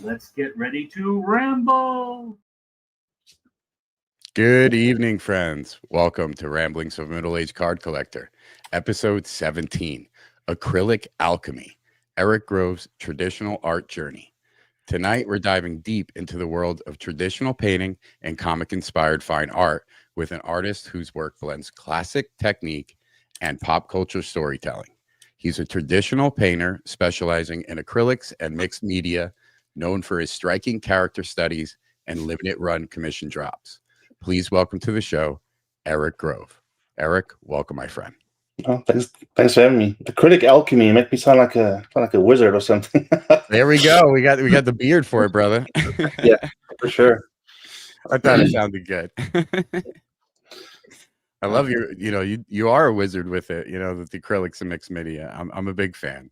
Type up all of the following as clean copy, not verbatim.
Let's get ready to ramble. Good evening, friends. Welcome to Ramblings of Middle-Aged Card Collector, episode 17, Acrylic Alchemy, Erick Grove's traditional art journey. Tonight, we're diving deep into the world of traditional painting and comic-inspired fine art with an artist whose work blends classic technique and pop culture storytelling. He's a traditional painter specializing in acrylics and mixed media, known for his striking character studies and limited run commission drops. Please welcome to the show, Erick Grove. Erick, welcome, my friend. Oh, thanks for having me. Acrylic Alchemy make me sound like a wizard or something. There we go. We got the beard for it, brother. Yeah, for sure. I thought it sounded good. I love you are a wizard with it, with the acrylics and mixed media. I'm a big fan.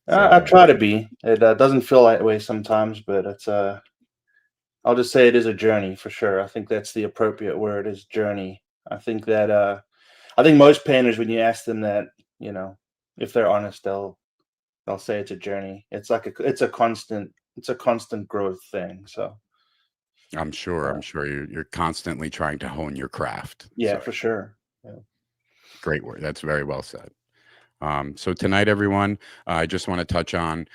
So, I try to be. It doesn't feel that way sometimes, but it's I'll just say it is a journey for sure. I think that's the appropriate word, is journey. I think most painters, when you ask them that, if they're honest, they'll say it's a journey. It's like it's a constant growth thing. So I'm sure you're constantly trying to hone your craft. Yeah, for sure. Yeah. Great word. That's very well said. So tonight, everyone, I just want to touch on,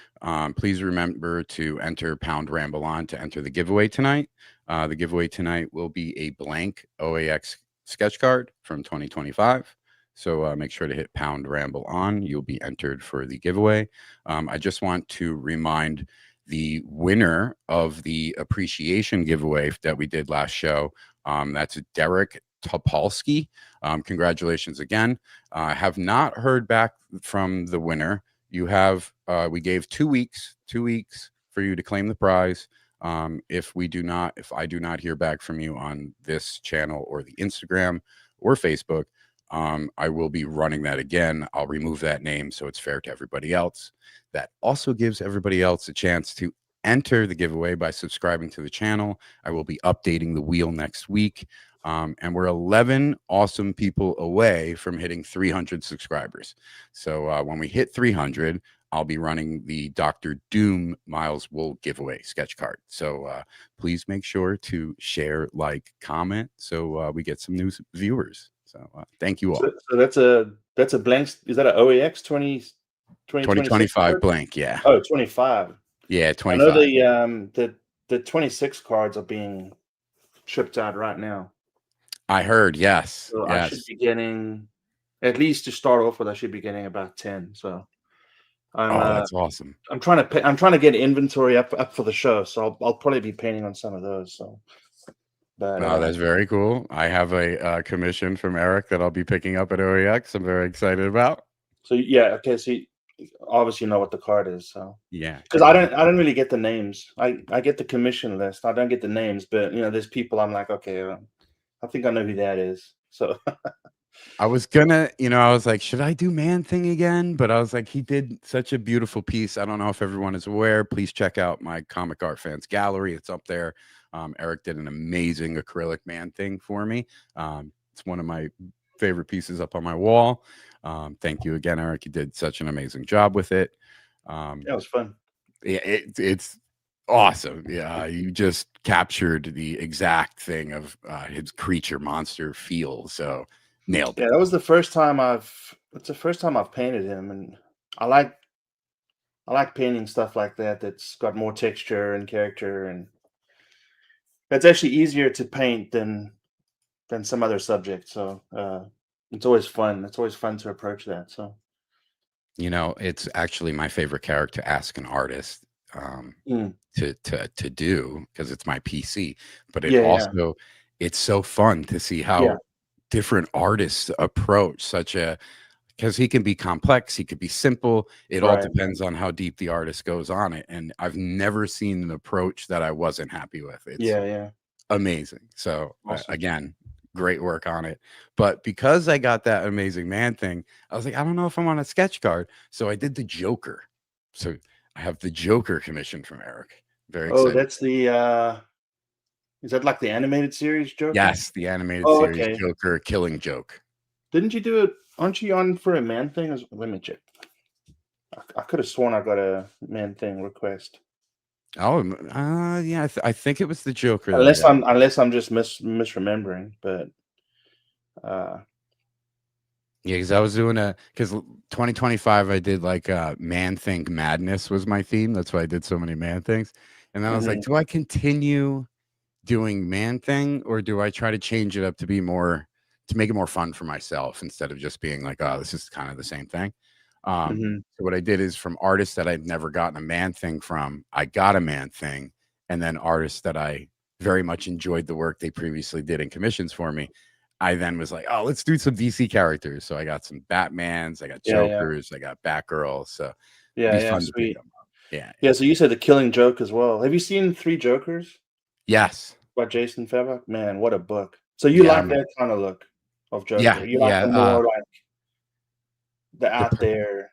please remember to enter #RambleOn to enter the giveaway tonight. The giveaway tonight will be a blank OAX sketch card from 2025. So make sure to hit #RambleOn. You'll be entered for the giveaway. I just want to remind the winner of the appreciation giveaway that we did last show. That's Derek Topolsky. Congratulations again. I have not heard back from the winner. We gave 2 weeks for you to claim the prize. If I do not hear back from you on this channel or the Instagram or Facebook, I will be running that again. I'll remove that name so it's fair to everybody else. That also gives everybody else a chance to enter the giveaway by subscribing to the channel. I will be updating the wheel next week. And we're 11 awesome people away from hitting 300 subscribers. So when we hit 300, I'll be running the Dr. Doom Miles Wool giveaway sketch card. So please make sure to share, like, comment, so we get some new viewers. So thank you all. So that's a blank. Is that an OAX 2025 blank? Yeah. Oh, 25. Yeah, 25. I know the 26 cards are being shipped out right now. I heard, yes. So yes. I should be getting, at least to start off with, I should be getting about 10. So that's awesome. I'm trying to get inventory up for the show. So I'll probably be painting on some of those. So, but that's very cool. I have a commission from Eric that I'll be picking up at OEX. I'm very excited about. So yeah, okay. So you obviously know what the card is. So yeah, because I don't really get the names. I get the commission list. I don't get the names, but there's people I'm like, okay, I think I know who that is. So I was gonna, I was like, should I do Man Thing again? But I was like, he did such a beautiful piece. I don't know if everyone is aware. Please check out my Comic Art Fans Gallery. It's up there. Eric did an amazing acrylic Man Thing for me. It's one of my favorite pieces up on my wall. Thank you again, Eric. You did such an amazing job with it. That was fun. Yeah, it's awesome. Yeah, you just captured the exact thing of his creature monster feel. So nailed it. Yeah, that was the first time it's the first time I've painted him, and I like painting stuff like that that's got more texture and character, and it's actually easier to paint than some other subjects. So it's always fun. It's always fun to approach that. So it's actually my favorite character to ask an artist to do, because it's my PC. But it's so fun to see how different artists approach because he can be complex, he could be simple. It all depends on how deep the artist goes on it. And I've never seen an approach that I wasn't happy with. It's amazing. So awesome. Again, great work on it. But because I got that amazing Man Thing, I was like, I don't know if I want a sketch card. So I did the Joker. So I have the Joker commission from Eric. Very excited. Oh, that's the is that like the animated series Joker? Yes, the animated series Joker, Killing Joke. Didn't you do it? Aren't you on for a Man Thing? Let me check. I could have sworn I got a Man Thing request. Oh, yeah. I think it was the Joker. That I Unless got. I'm just misremembering, but Yeah, because I was doing because 2025 I did like Man Think Madness was my theme. That's why I did so many man things. And then I was like, mhm, do I continue doing man thing, or do I try to change it up to be more to make it more fun for myself instead of just being like, oh, this is kind of the same thing. mhm. So what I did is from artists that I'd never gotten a man thing from, I got a man thing, and then artists that I very much enjoyed the work they previously did in commissions for me, I then was like, oh, let's do some DC characters. So I got some Batmans, I got Yeah, yeah, Jokers, I got Batgirls. So it'd yeah, be yeah. fun to pick Sweet. them up. Yeah. Yeah. So you said the Killing Joke as well. Have you seen Three Jokers Yes. by Jason Fabok? Man, what a book. So you Yeah. like that kind of look of Joker? Yeah. You like Yeah. the more like the The out there,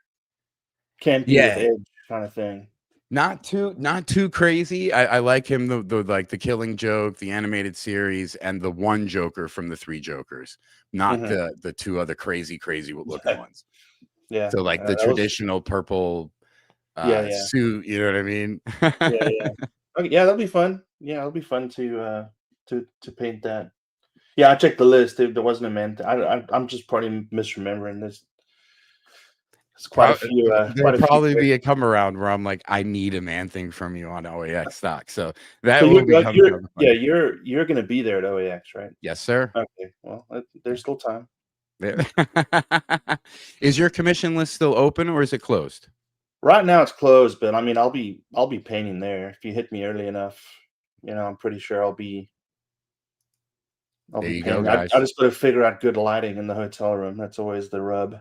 campy with yeah. edge kind of thing? Not too crazy. I like him the like the Killing Joke, the animated series, and the one Joker from the Three Jokers, not Hmm. the two other crazy looking ones. Yeah, So like the that was traditional purple yeah, yeah, suit, you know what I mean? yeah, yeah. Okay, yeah, that'll be fun. Yeah, it'll be fun to paint that. Yeah, I checked the list. There wasn't a man. I'm just probably misremembering this. It's There'll quite a few probably be a characters. come around where I'm like, I need a man thing from you on OAX stock. So So that will become kind of yeah, funny. you're gonna be there at OAX, right? Yes, sir. Okay, well, there's still time. There- Is your commission list still open or is it closed? Right now it's closed, but I mean, I'll be painting there if you hit me early enough. I'm pretty sure I'll There be you go, painting. I guys. just got to figure out good lighting in the hotel room. That's always the rub.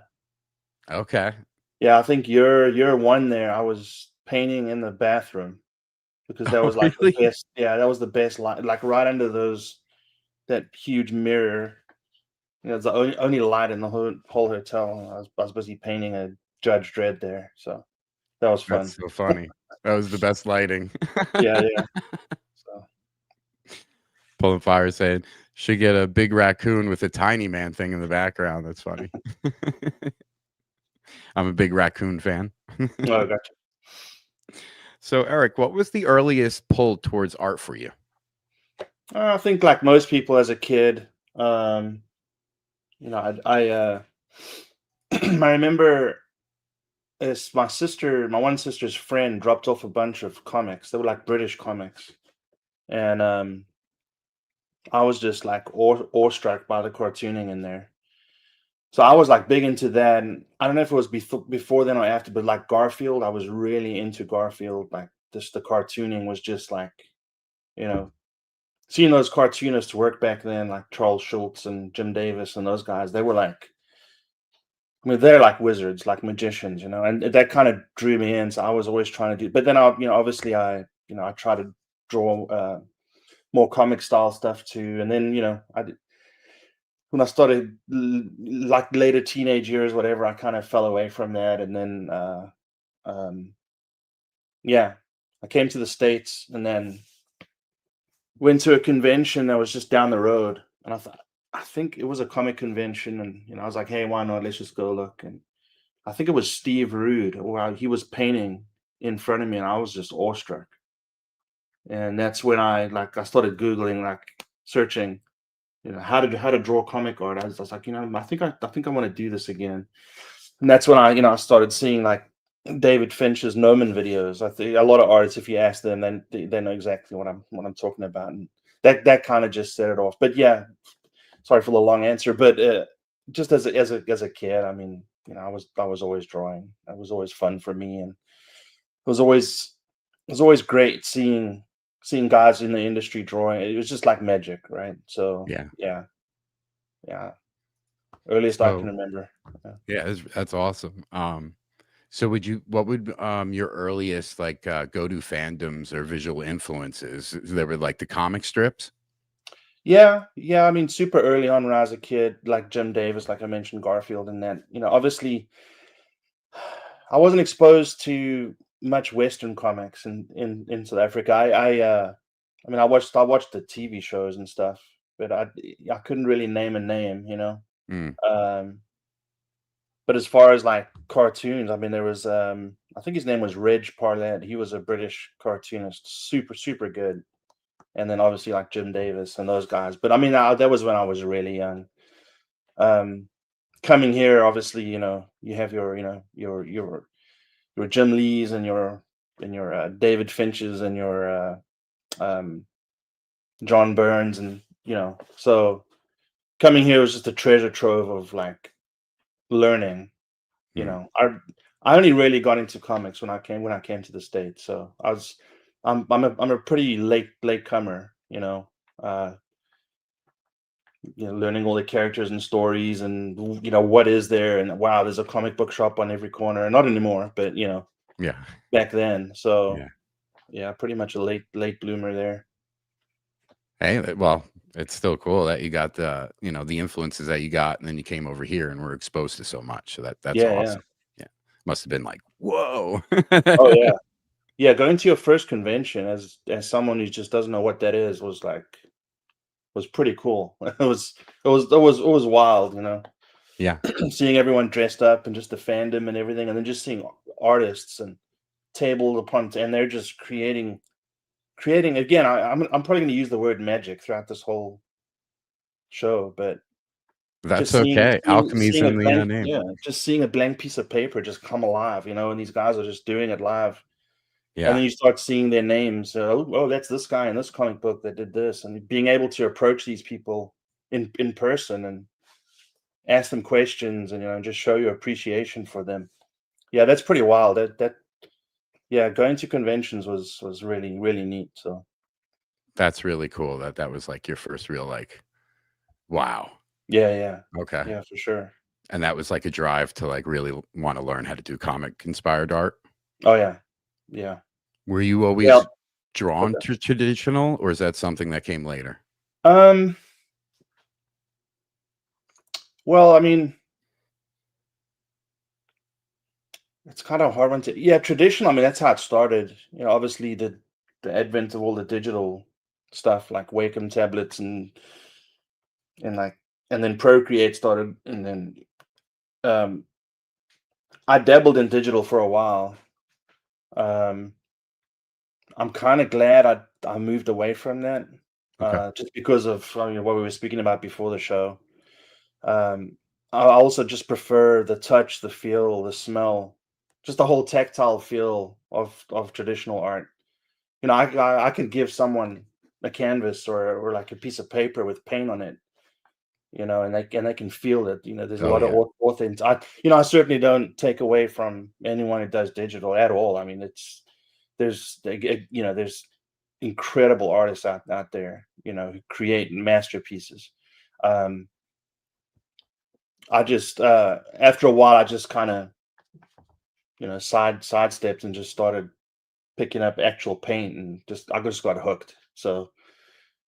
Okay. Yeah, I think you're one there. I was painting in the bathroom because that Oh, was like the really? best. Yeah, that was the best light, like right under that huge mirror. It's the only light in the whole hotel. I was busy painting a Judge Dredd there, so that was fun. That's so funny. That was the best lighting. Yeah, yeah. So Pulling fire saying, should get a big raccoon with a tiny man thing in the background. That's funny. I'm a big raccoon fan. oh, I gotcha. So, Eric, what was the earliest pull towards art for you? I think like most people as a kid, um, I remember it's my one sister's friend dropped off a bunch of comics. They were like British comics, and I was just like awestruck by the cartooning in there. So I was like big into that. And I don't know if it was before then or after, but like Garfield, I was really into Garfield. Like just the cartooning was just like, you know, seeing those cartoonists work back then, like Charles Schultz and Jim Davis and those guys, they were like, I mean, they're like wizards, like magicians, and that kind of drew me in. So I was always trying to do, but then obviously I try to draw more comic style stuff too. And then, when I started like later teenage years, whatever, I kind of fell away from that. And then, um, yeah, I came to the States and then went to a convention that was just down the road. And I think it was a comic convention. And, I was like, hey, why not? Let's just go look. And I think it was Steve Rude, or he was painting in front of me and I was just awestruck. And that's when I started Googling, like searching, how to draw comic art. I was like, I think I want to do this again. And that's when I started seeing like David Finch's Gnomon videos. I think a lot of artists, if you ask them, then they know exactly what I'm talking about. And that kind of just set it off. But yeah, sorry for the long answer, but just as a kid, I mean, I was always drawing. That was always fun for me, and it was always great seeing guys in the industry drawing. It was just like magic, right? So Yeah. yeah, yeah. Earliest I can So, remember. Yeah. yeah, that's awesome. So what would your earliest like go-to fandoms or visual influences? There were like the comic strips. Yeah, yeah. I mean, super early on when I was a kid, like Jim Davis, like I mentioned, Garfield, and that. Obviously, I wasn't exposed to much Western comics in South Africa. I mean, I watched the TV shows and stuff, but I couldn't really name a name. Mm, But as far as like cartoons, I mean, there was I think his name was Reg Parlett. He was a British cartoonist, super good. And then obviously like Jim Davis and those guys. But I mean, that was when I was really young. Coming here, obviously, you know, you have your, you know, your Jim Lees and your David Finches and your John Burns, and you know, so coming here was just a treasure trove of like learning. You know, I only really got into comics when I came to the States. So I'm a pretty late comer. You know, learning all the characters and stories, and you know what is there, and wow, there's a comic book shop on every corner. Not anymore, but you know, Yeah. back then. So Yeah. yeah, pretty much a late bloomer there. Hey, well, it's still cool that you got the, you know, the influences that you got, and then you came over here and were exposed to so much. So that's Yeah, awesome. Yeah. Must have been like, whoa. oh yeah. Yeah, going to your first convention as someone who just doesn't know what that is was pretty cool. It was wild, you know. Yeah. Seeing everyone dressed up and just the fandom and everything, and then just seeing artists and table upon and they're just creating again. I'm probably going to use the word magic throughout this whole show, but That's just okay. Alchemy's seeing a in the blank, name. yeah, just seeing a blank piece of paper just come alive, you know, and these guys are just doing it live. And Yeah. then you start seeing their names. Oh, that's this guy in this comic book that did this, and being able to approach these people in person and ask them questions, and you know, just show your appreciation for them. Yeah, that's pretty wild. Yeah, going to conventions was really neat. So That's really cool that was like your first real like, wow. yeah, Okay. yeah, for sure. And that was like a drive to like really want to learn how to do comic inspired art. Oh yeah. Were you Yeah. always drawn Okay. to traditional, or is that something that came later? Well, I mean, it's kind of a hard one to. Yeah, traditional. I mean, that's how it started. You know, obviously the advent of all the digital stuff like Wacom tablets and like and then Procreate started, and then um I dabbled in digital for a while. um I'm kind of glad I moved away from that, Okay. just because of, I mean, what we were speaking about before the show. I also just prefer the touch, the feel, the smell, just the whole tactile feel of traditional art. You know, I could give someone a canvas or like a piece of paper with paint on it, you know, and they can feel it. You know, there's a Oh lot of yeah. authentic. I certainly don't take away from anyone who does digital at all. I mean, there's incredible artists out there, you know, who create masterpieces. Um, I just after a while, I just kind of, you know, sidestepped and just started picking up actual paint, and I just got hooked. So,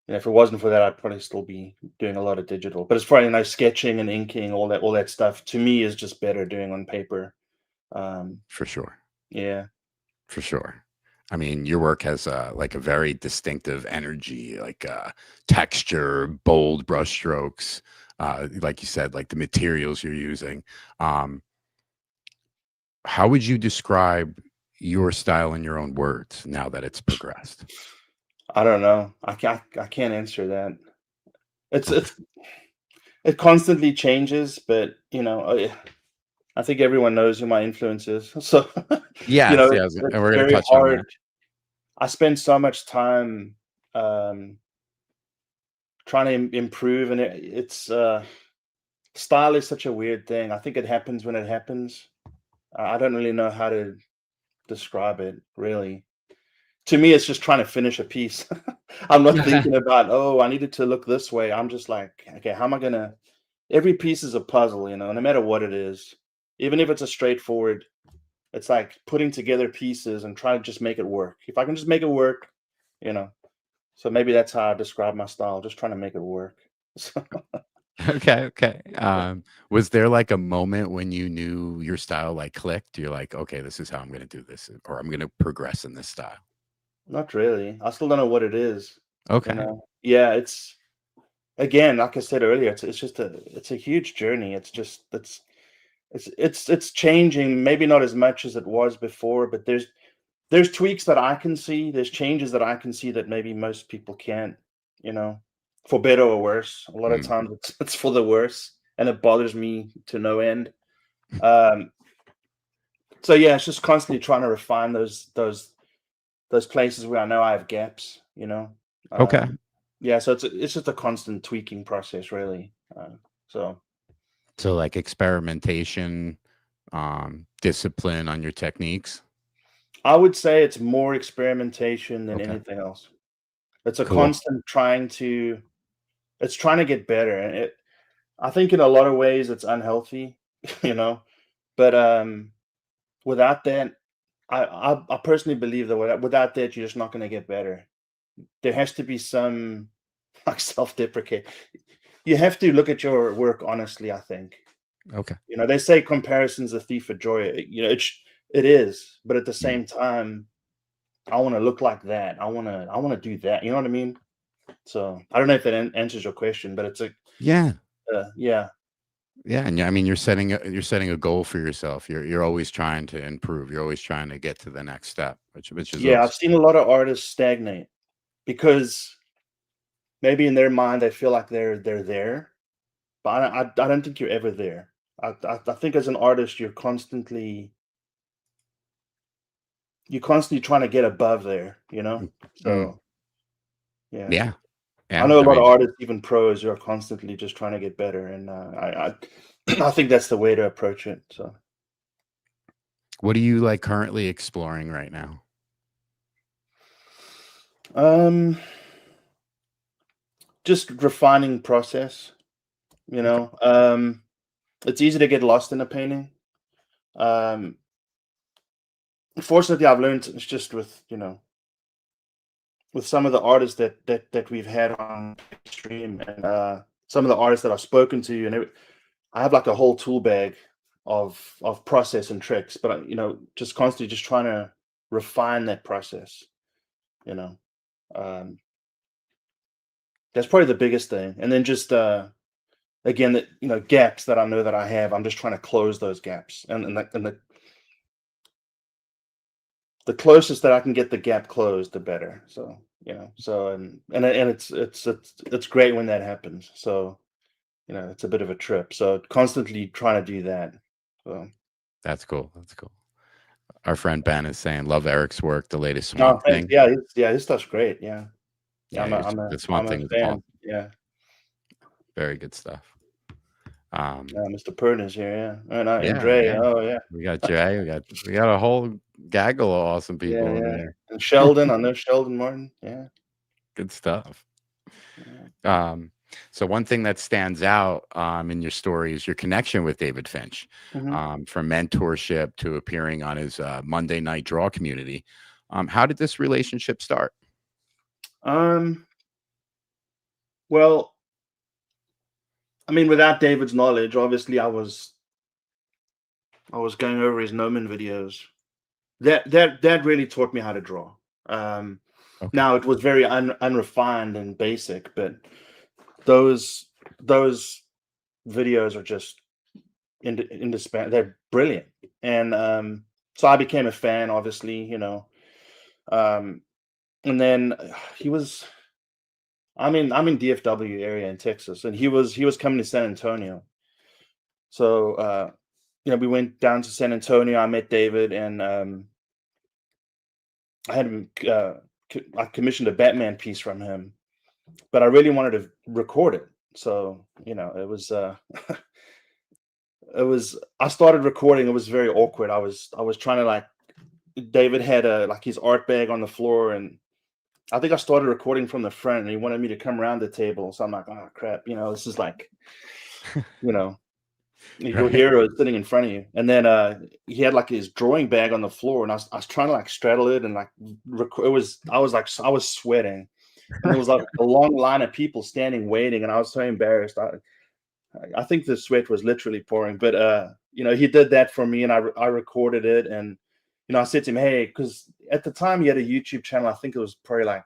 you know, if it wasn't for that, I'd probably still be doing a lot of digital. But as far as, you know, sketching and inking, all that stuff, to me is just better doing on paper. For sure. Yeah. For sure. I mean, your work has like a very distinctive energy, like texture, bold brushstrokes. Like you said, like the materials you're using. Um, how would you describe your style in your own words now that it's progressed? I don't know. I can't answer that. It's Okay. it constantly changes, but you know, I think everyone knows who my influence is. So, you Yes, know, yes, it's and we're gonna very touch on hard. that I spend so much time um, trying to improve, and it's style is such a weird thing. I think it happens when it happens. I don't really know how to describe it, really. To me, it's just trying to finish a piece. I'm not thinking about, oh, I need it to look this way. I'm just like, okay, how am I gonna? Every piece is a puzzle, you know, no matter what it is. Even if it's a straightforward, it's like putting together pieces and trying to just make it work. If I can just make it work, you know. So maybe that's how I describe my style, just trying to make it work. So, Okay, okay. yeah. Was there like a moment when you knew your style like clicked? You're like, okay, this is how I'm gonna do this, or I'm gonna progress in this style. Not really. I still don't know what it is, you Okay. know. Yeah, it's again, like I said earlier, it's just it's a huge journey. It's just it's changing, maybe not as much as it was before, but there's tweaks that I can see, there's changes that I can see that maybe most people can't, for better or worse. A lot of times it's for the worse, and it bothers me to no end. So yeah, it's just constantly trying to refine those places where I know I have gaps, Okay. Yeah, so it's just a constant tweaking process, really. So like experimentation, discipline on your techniques. I would say it's more experimentation than Okay. anything else. It's a Cool. constant trying to get better, and I think in a lot of ways it's unhealthy, but without that, I personally believe that without that, you're just not going to get better. There has to be some like self-deprecate. You have to look at your work honestly, I think. Okay. They say comparison's a thief of joy. It is, but at the same time, I want to look like that. I want to do that. You know what I mean? So I don't know if that answers your question, but it's yeah. Yeah. And I mean, you're setting a goal for yourself. You're always trying to improve. You're always trying to get to the next step, which is yeah. awesome. I've seen a lot of artists stagnate because maybe in their mind they feel like they're there, but I don't think you're ever there. I think as an artist you're constantly trying to get above there. So Yeah. I know a lot of artists, even pros, who are constantly just trying to get better, and I think that's the way to approach it. So, what are you like currently exploring right now? Just refining process. It's easy to get lost in a painting. Fortunately, I've learned it's just with some of the artists that we've had on stream, and some of the artists that I've spoken to, and I have like a whole tool bag of process and tricks, but just constantly just trying to refine that process. That's probably the biggest thing, and then just again, that gaps that I know that I have, I'm just trying to close those gaps, and the closest that I can get the gap closed, the better. So and it's great when that happens. So it's a bit of a trip. So constantly trying to do that. So that's cool. Our friend Ben is saying, love Erick's work, the latest no, Swamp Thing. Yeah, his stuff's great. Yeah, the Swamp Thing is fan. awesome. Yeah, very good stuff. Mr. Pern is here. Yeah, and Dre. Yeah. Oh yeah, we got Jay. We got a whole gaggle of awesome people in there. And Sheldon, I know Sheldon Martin. Yeah, good stuff. So one thing that stands out in your story is your connection with David Finch, from mentorship to appearing on his Monday Night Draw community. How did this relationship start? Well, I mean, without David's knowledge, obviously I was going over his Gnomon videos. That really taught me how to draw. Now it was very unrefined and basic, but those videos are just indispensable. They're brilliant, and so I became a fan, obviously, and then he was. I'm in DFW area in Texas, and he was coming to San Antonio. So we went down to San Antonio. I met David, and I had him. I commissioned a Batman piece from him, but I really wanted to record it. So it was. I started recording. It was very awkward. I was trying to David had his art bag on the floor, and I think I started recording from the front, and he wanted me to come around the table. So I'm like, oh crap, this is your hero is sitting in front of you. And then he had his drawing bag on the floor, and I was trying to straddle it and record. I was sweating, and there was a long line of people standing waiting, and I was so embarrassed. I think the sweat was literally pouring, but he did that for me, and I recorded it, and I said to him, hey, because at the time he had a YouTube channel. I think it was probably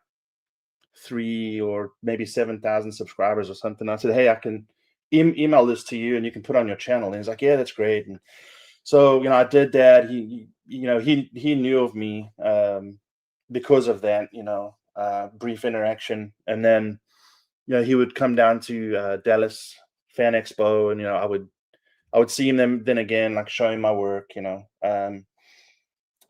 3 or maybe 7,000 subscribers or something. I said, hey, I can email this to you and you can put on your channel. And he's like, yeah, that's great. And so, I did that. He knew of me because of that, brief interaction. And then, he would come down to Dallas Fan Expo, and I would see him then again, like showing my work.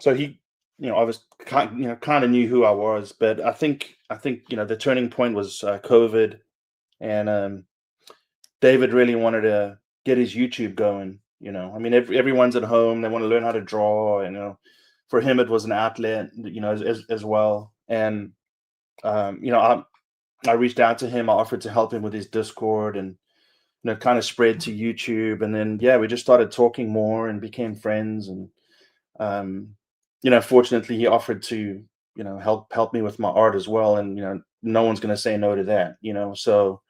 So he, I was kind of knew who I was, but I think the turning point was COVID, and David really wanted to get his YouTube going. I mean, everyone's at home; they want to learn how to draw, and for him it was an outlet, as well. And I reached out to him. I offered to help him with his Discord, and kind of spread to YouTube. And then we just started talking more and became friends. And fortunately, he offered to help me with my art as well. And no one's going to say no to that. So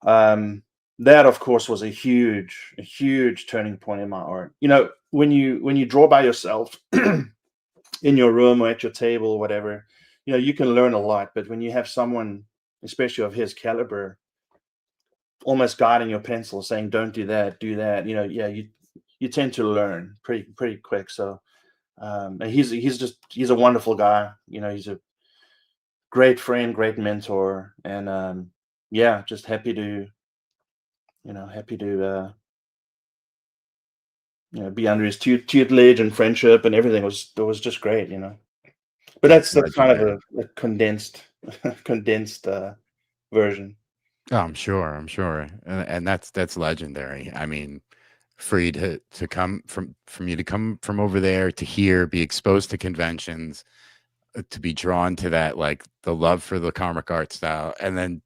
that of course was a huge turning point in my art. When you draw by yourself in your room or at your table or whatever, you can learn a lot. But when you have someone, especially of his caliber, almost guiding your pencil, saying, don't do that, do that, you tend to learn pretty quick. So and he's a wonderful guy. He's a great friend, great mentor. And just happy to be under his tutelage and friendship, and everything was just great. But that's kind of a condensed version. Oh, I'm sure, and that's legendary. I mean, for you to come from you to come from over there to here, be exposed to conventions, to be drawn to that, like the love for the comic art style, and then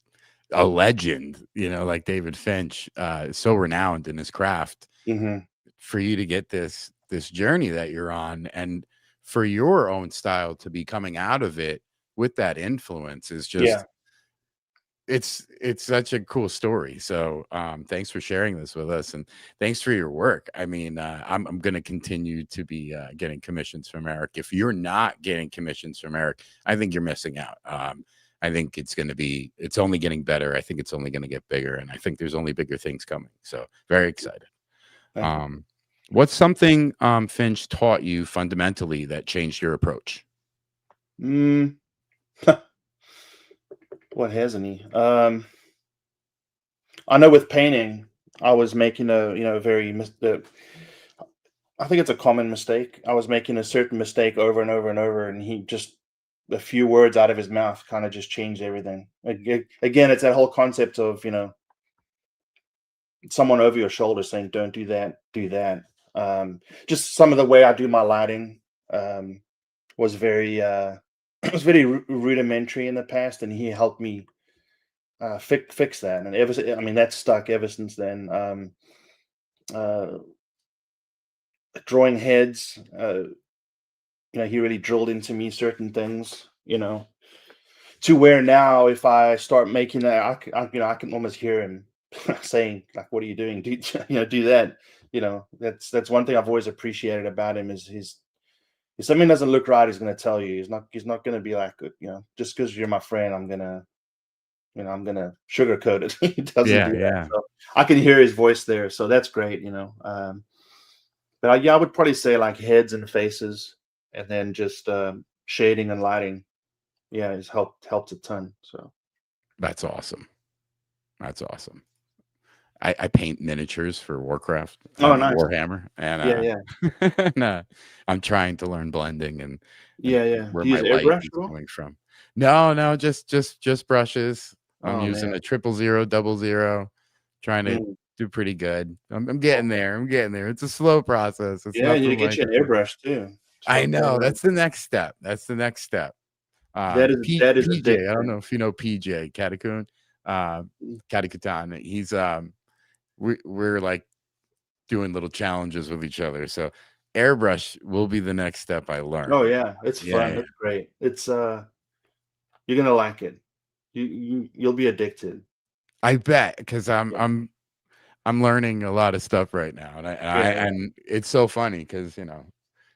a legend, like David Finch, so renowned in his craft. Mm-hmm. For you to get this journey that you're on, and for your own style to be coming out of it with that influence is just it's such a cool story. So thanks for sharing this with us, and thanks for your work. I mean, I'm going to continue to be getting commissions from Erick. If you're not getting commissions from Erick, I think you're missing out. I think it's only getting better. I think it's only going to get bigger, and I think there's only bigger things coming. So very excited. What's something Finch taught you fundamentally that changed your approach? What hasn't he? I know with painting, I was making I think it's a common mistake. I was making a certain mistake over and over and over, and he just, a few words out of his mouth kind of just changed everything. Again, it's that whole concept of, someone over your shoulder saying, don't do that, do that. Just some of the way I do my lighting was very rudimentary in the past, and he helped me fix that. And that's stuck ever since then. Drawing heads, he really drilled into me certain things, to where now if I start making that, I can almost hear him saying, like, what are you doing? Do that. That's one thing I've always appreciated about him is if something doesn't look right, he's going to tell you. He's not going to be like, just because you're my friend, I'm going to sugarcoat it. He doesn't do that. So I can hear his voice there. So that's great, But I would probably say like heads and faces, and then just shading and lighting. Yeah, it's helped a ton. So that's awesome. That's awesome. I paint miniatures for Warcraft. Nice. WarHammer, and and I'm trying to learn blending and where my light is coming from. No, just brushes. I'm using a 000, 000, trying to do pretty good. I'm getting there. It's a slow process. It's you need to get you an airbrush too. I know. That's the next step. That is PJ. I don't know if you know PJ Katakun, Katakatan. He's we're like doing little challenges with each other. So airbrush will be the next step I learn. Oh yeah, it's fun. It's great. It's you're gonna like it. You'll be addicted. I bet, because I'm learning a lot of stuff right now, and and it's so funny because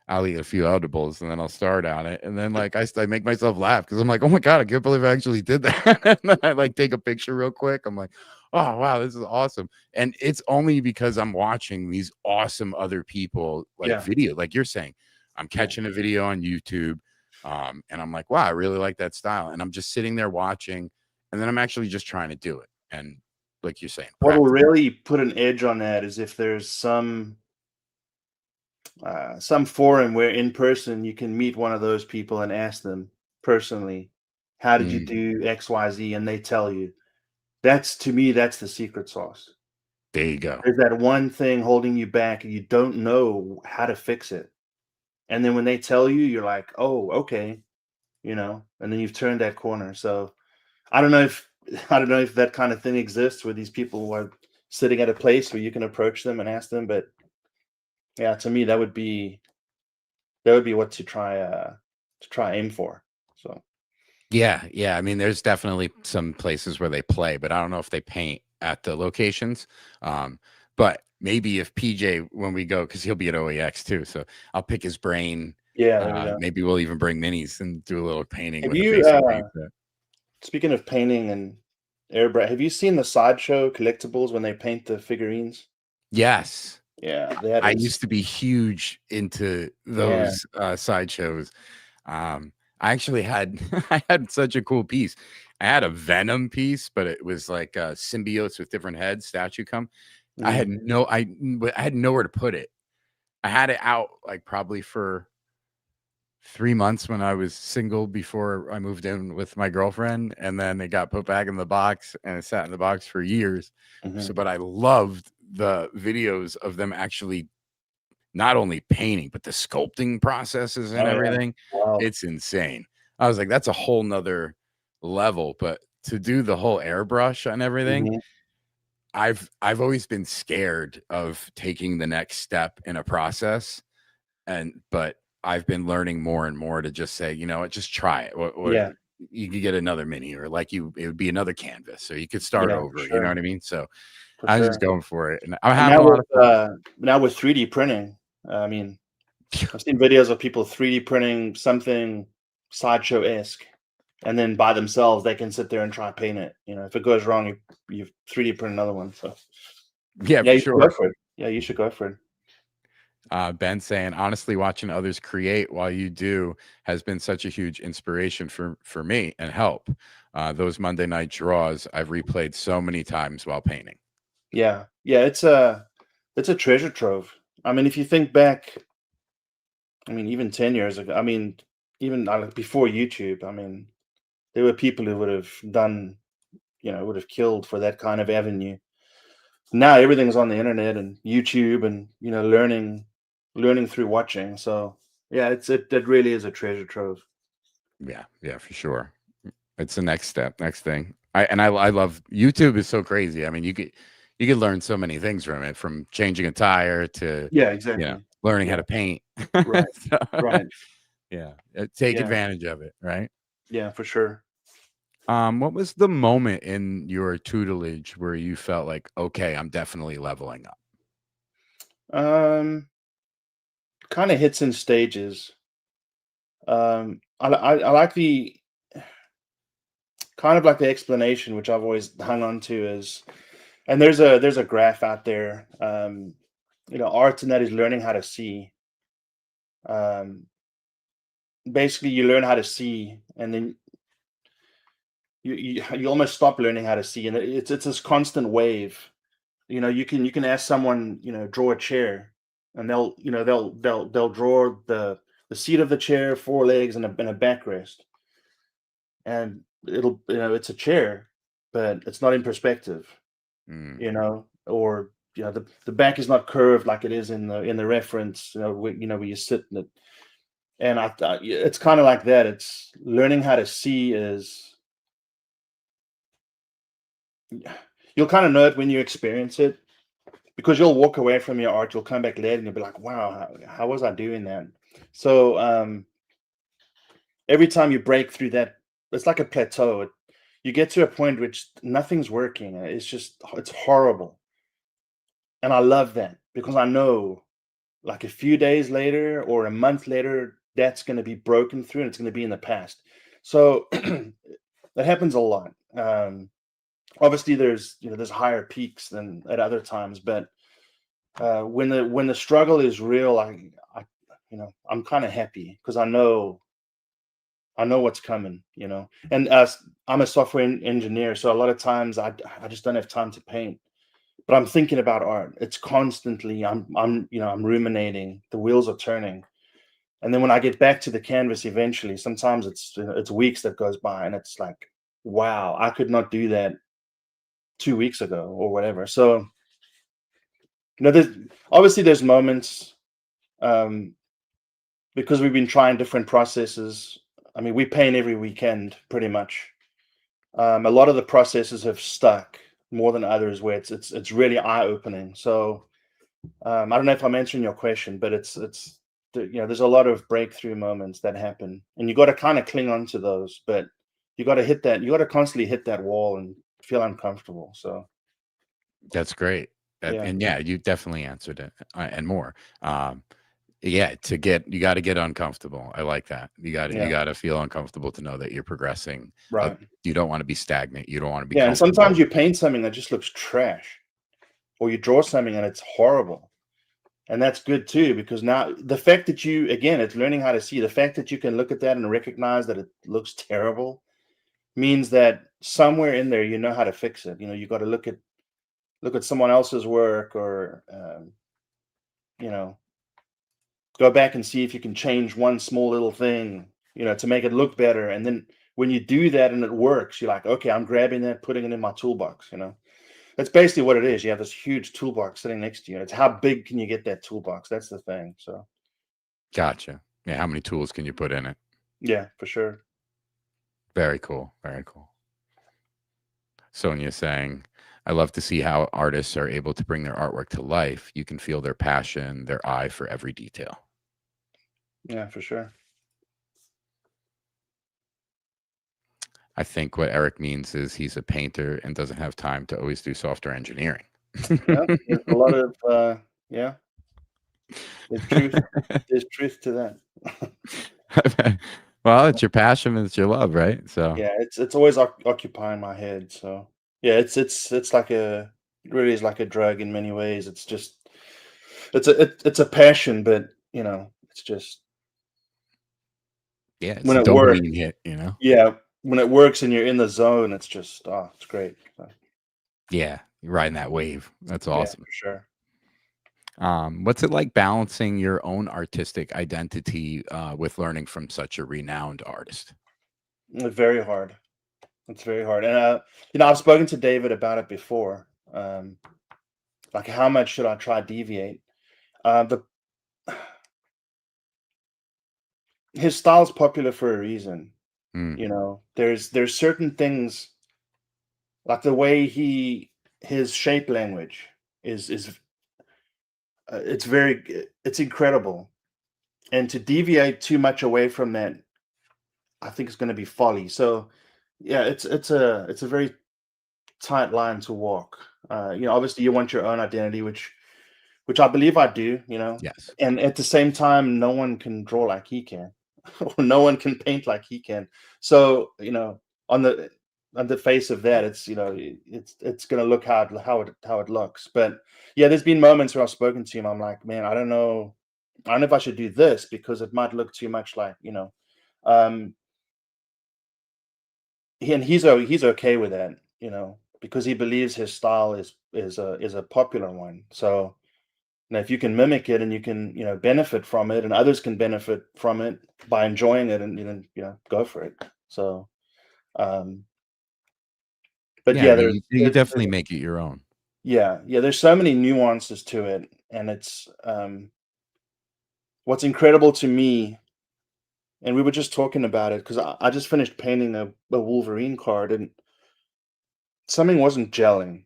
I'll eat a few edibles and then I'll start on it. And then like I make myself laugh because I'm like, oh my God, I can't believe I actually did that. And then I like take a picture real quick. I'm like, oh wow, this is awesome. And it's only because I'm watching these awesome other people like Yeah. video, like you're saying. I'm catching a video on YouTube. And I'm like, wow, I really like that style. And I'm just sitting there watching, and then I'm actually just trying to do it. And like you're saying, What will practice. really put an edge on that is if there's some forum where in person you can meet one of those people and ask them personally, how did you Mm, do XYZ? And they tell you. That's, to me, that's the secret sauce. there you go. There's that one thing holding you back and you don't know how to fix it. And then when they tell you, you're like, oh, okay, and then you've turned that corner. So I don't know if that kind of thing exists where these people are sitting at a place where you can approach them and ask them. But yeah, to me, that would be what to try aim for. So Yeah. I mean, there's definitely some places where they play, but I don't know if they paint at the locations. But maybe if PJ, when we go, because he'll be at OEX too, so I'll pick his brain. yeah, there we go. Maybe we'll even bring minis and do a little painting Have with a you face of paint. speaking of painting and airbrush, have you seen the sideshow collectibles when they paint the figurines? Yes. Yeah, that I is. used to be huge into those sideshows. I actually had I had such a cool piece. I had a Venom piece, but it was like symbiotes with different heads, statue come. I had nowhere to put it. I had it out like probably for 3 months when I was single before I moved in with my girlfriend, and then it got put back in the box and it sat in the box for years. So, but I loved the videos of them actually not only painting, but the sculpting processes and Oh, yeah. everything. Wow. It's insane. I was like, that's a whole nother level. But to do the whole airbrush and everything, Mhm. I've always been scared of taking the next step in a process. But I've been learning more and more to just say, you know what, just try it. Or Yeah. you could get another mini, or like it would be another canvas, or you could start Yeah, over. for You know sure. what I mean? So For I was just sure. going for it, and I'm And having a lot of fun. now with 3D printing, I mean, I've seen videos of people 3D printing something sideshow-esque, and then by themselves they can sit there and try and paint it. If it goes wrong, you 3D print another one. So Yeah, yeah, for you should go sure. for it. Yeah, you should go for it. Ben saying, honestly, watching others create while you do has been such a huge inspiration for me and help. Those Monday night draws I've replayed so many times while painting. Yeah. Yeah, it's a treasure trove. I mean, if you think back, I mean, even 10 years ago, I mean, even before YouTube, I mean, there were people who would have done, would have killed for that kind of avenue. Now everything's on the internet and YouTube and, learning through watching. So yeah, it really is a treasure trove. Yeah, for sure. It's the next step, next thing. I love YouTube is so crazy. I mean, you could learn so many things from it, from changing a tire to Yeah, exactly. learning how Yeah. to paint. Right. So, Right. yeah, take Yeah. advantage of it, right? Yeah, for sure. What was the moment in your tutelage where you felt like, okay, I'm definitely leveling up? Kind of hits in stages. I like the kind of like the explanation, which I've always hung on to is, and there's a graph out there. Art and that is learning how to see. Um, Basically, you learn how to see, and then you almost stop learning how to see, and it's this constant wave. You can ask someone, draw a chair, and they'll draw the seat of the chair, four legs, and a backrest, and it's a chair, but it's not in perspective, Mm, or the back is not curved like it is in the reference, where you sit in it. And it's kind of like that. It's learning how to see is, you'll kind of know it when you experience it, because you'll walk away from your art, you'll come back later and you'll be like, wow, how was I doing that? So every time you break through that, it's like a plateau. You get to a point which nothing's working. It's horrible. And I love that because I know like a few days later or a month later, that's going to be broken through and it's going to be in the past. So that happens a lot. Obviously, there's higher peaks than at other times, but when the struggle is real, I'm kind of happy because I know what's coming, And I'm a software engineer, so a lot of times I just don't have time to paint. But I'm thinking about art. It's constantly I'm ruminating. The wheels are turning, and then when I get back to the canvas, eventually, sometimes it's weeks that goes by, and it's like, wow, I could not do that 2 weeks ago or whatever. So there's moments, because we've been trying different processes. I mean, we paint every weekend pretty much. A lot of the processes have stuck more than others, where it's really eye-opening. So I don't know if I'm answering your question, but there's a lot of breakthrough moments that happen, and you got to kind of cling on to those, but you got to constantly hit that wall and feel uncomfortable. So That's great. Yeah. And yeah, you definitely answered it, and more. Yeah, you got to get uncomfortable. I like that. You got to feel uncomfortable to know that you're progressing. Right. You don't want to be stagnant. You don't want to be. Yeah, and sometimes you paint something that just looks trash, or you draw something and it's horrible, and that's good too, because now the fact that it's learning how to see. The fact that you can look at that and recognize that it looks terrible means that somewhere in there you know how to fix it. You got to look at someone else's work, or go back and see if you can change one small little thing, to make it look better. And then when you do that and it works, you're like, okay, I'm grabbing that, putting it in my toolbox. That's basically what it is. You have this huge toolbox sitting next to you. It's how big can you get that toolbox? That's the thing. So Gotcha. Yeah, how many tools can you put in it? Yeah, for sure. Very cool. Very cool. Sonia saying, I love to see how artists are able to bring their artwork to life. You can feel their passion, their eye for every detail. Yeah, for sure. I think what Eric means is he's a painter and doesn't have time to always do software engineering. Yeah, there's a lot of there's truth to that. Well, it's your passion and it's your love, right? So Yeah, it's always occupying my head. So yeah, it's it really is like a drug in many ways. It's just it's a passion, but it's just yeah, it's when a it works. dopamine hit, Yeah, when it works and you're in the zone, it's just it's great. So, Yeah, you're riding that wave. That's yeah, awesome. for sure. What's it like balancing your own artistic identity with learning from such a renowned artist? Very hard. It's very hard, and I've spoken to David about it before. Like, how much should I try deviate? His style's popular for a reason. Mm. There's certain things, like the way his shape language is it's incredible, and to deviate too much away from that, I think it's going to be folly. So yeah, it's a very tight line to walk. Obviously you want your own identity, which I believe I do. Yes. And at the same time, no one can draw like he can, or no one can paint like he can. So on the face of that, it's it's going to look how it looks. But yeah, there's been moments where I've spoken to him. I'm like, man, I don't know if I should do this, because it might look too much like he's okay with that, because he believes his style is a popular one. So if you can mimic it and you can benefit from it, and others can benefit from it by enjoying it, and go for it. So but Yeah, I yeah, mean, you definitely make it your own. yeah, there's so many nuances to it, and it's what's incredible to me. And we were just talking about it because I just finished painting a Wolverine card, and something wasn't gelling.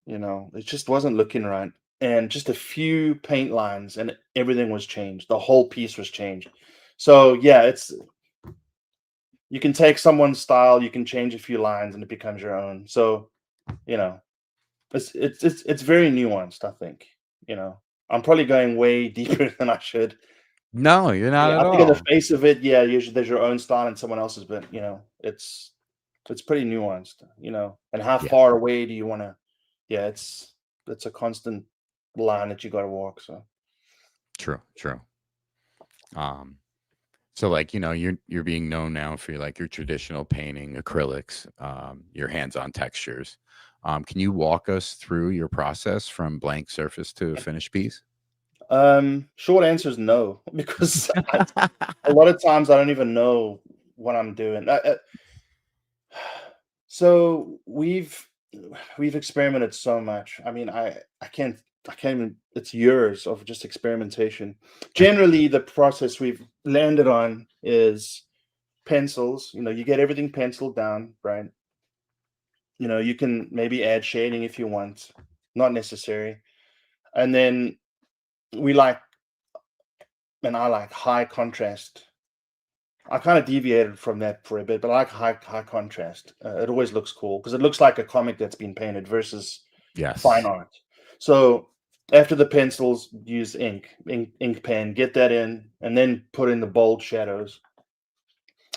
It just wasn't looking right. And just a few paint lines and everything was changed. The whole piece was changed. So yeah, you can take someone's style, you can change a few lines, and it becomes your own. So, it's very nuanced, I think, I'm probably going way deeper than I should. No, you're not Yeah, at I think in the all. face of it, yeah, usually there's your own style and someone else's, but it's pretty nuanced, and how Yeah, far away do you want to? Yeah, it's a constant line that you got to walk. So true, true. So like, you're being known now for like your traditional painting, acrylics, your hands-on textures. Can you walk us through your process from blank surface to a finished piece? short answer is no, because a lot of times I don't even know what I'm doing. So we've experimented so much. I mean, I can't even. It's years of just experimentation. Generally, the process we've landed on is pencils. You get everything penciled down, right? You can maybe add shading if you want, not necessary. And then we like, and I like high contrast. I kind of deviated from that for a bit, but I like high contrast. It always looks cool because it looks like a comic that's been painted versus fine Yes. art. So after the pencils, use ink pen, get that in, and then put in the bold shadows,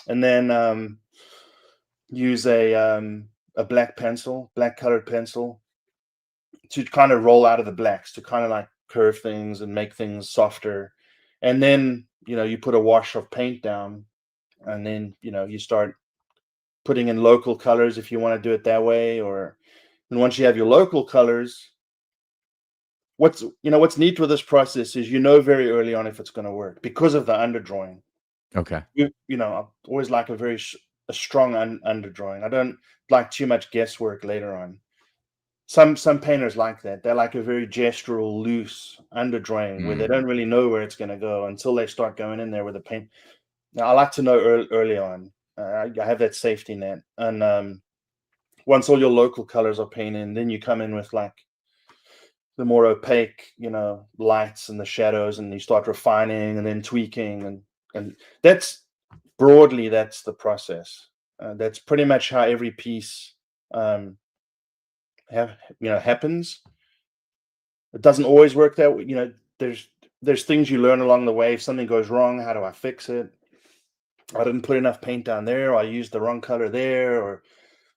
and then use a black colored pencil, to kind of roll out of the blacks, to kind of like curve things and make things softer. And then you put a wash of paint down, and then you start putting in local colors if you want to do it that way. And once you have your local colors, what's neat with this process is very early on if it's going to work because of the underdrawing. Okay. I always like a strong underdrawing. I don't like too much guesswork later on. Some painters like that. They like a very gestural, loose underdrawing where they Mm, don't really know where it's going to go until they start going in there with the paint. Now, I like to know early on. I have that safety net, and once all your local colors are painted, then you come in with like the more opaque, lights and the shadows, and you start refining and then tweaking, and that's that's the process. That's pretty much how every piece happens. It doesn't always work that way. There's things you learn along the way. If something goes wrong, how do I fix it? I didn't put enough paint down there, or I used the wrong color there, or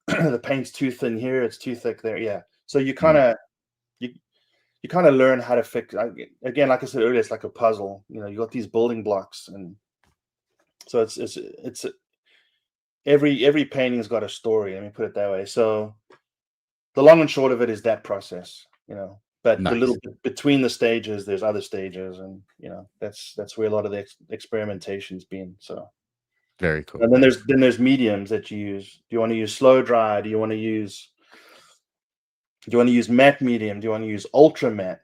the paint's too thin here, it's too thick there. Yeah. So you kind mm. of you kind of learn how to fix. Again, like I said earlier, it's like a puzzle. You got these building blocks, and so it's every painting's got a story. Let me put it that way. So the long and short of it is that process. But the little Nice. bit between the stages, there's other stages, and that's where a lot of the experimentation's been. So. Very cool. And then Very there's mediums that you use. Do you want to use slow dry? Do you want to use matte medium? Do you want to use ultra matte?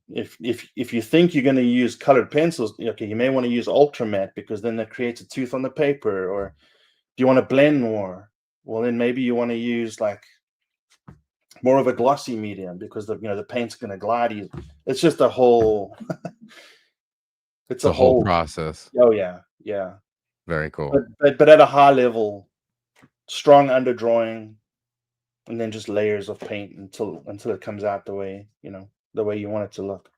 If you think you're going to use colored pencils, okay, you may want to use ultra matte because then that creates a tooth on the paper. Or do you want to blend more? Well, then maybe you want to use like more of a glossy medium because the paint's going to glide easy. It's just a whole. It's a the whole whole. process. Oh yeah, yeah. Very cool. But at a high level, strong underdrawing, and then just layers of paint until it comes out the way you want it to look.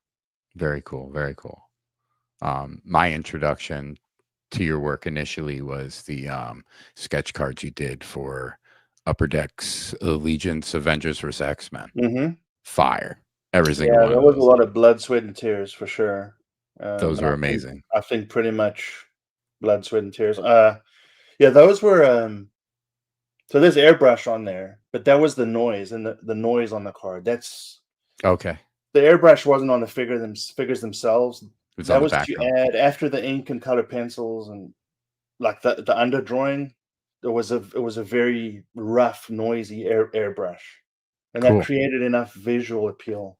Very cool. Very cool. My introduction to your work initially was the sketch cards you did for Upper Decks Allegiance Avengers vs. X-Men. Mm-hmm. Fire. Every single Yeah, one there of was a those. lot of blood, sweat, and tears for sure. Those And were I think amazing. I think pretty much blood, sweat, and tears. Yeah, those were. So there's airbrush on there, but that was the noise, and the noise on the card. That's Okay. the airbrush wasn't on the figures themselves. It's on That the was to background. add after the ink and color pencils and like the underdrawing. It was a very rough, noisy airbrush, and that Cool. created enough visual appeal.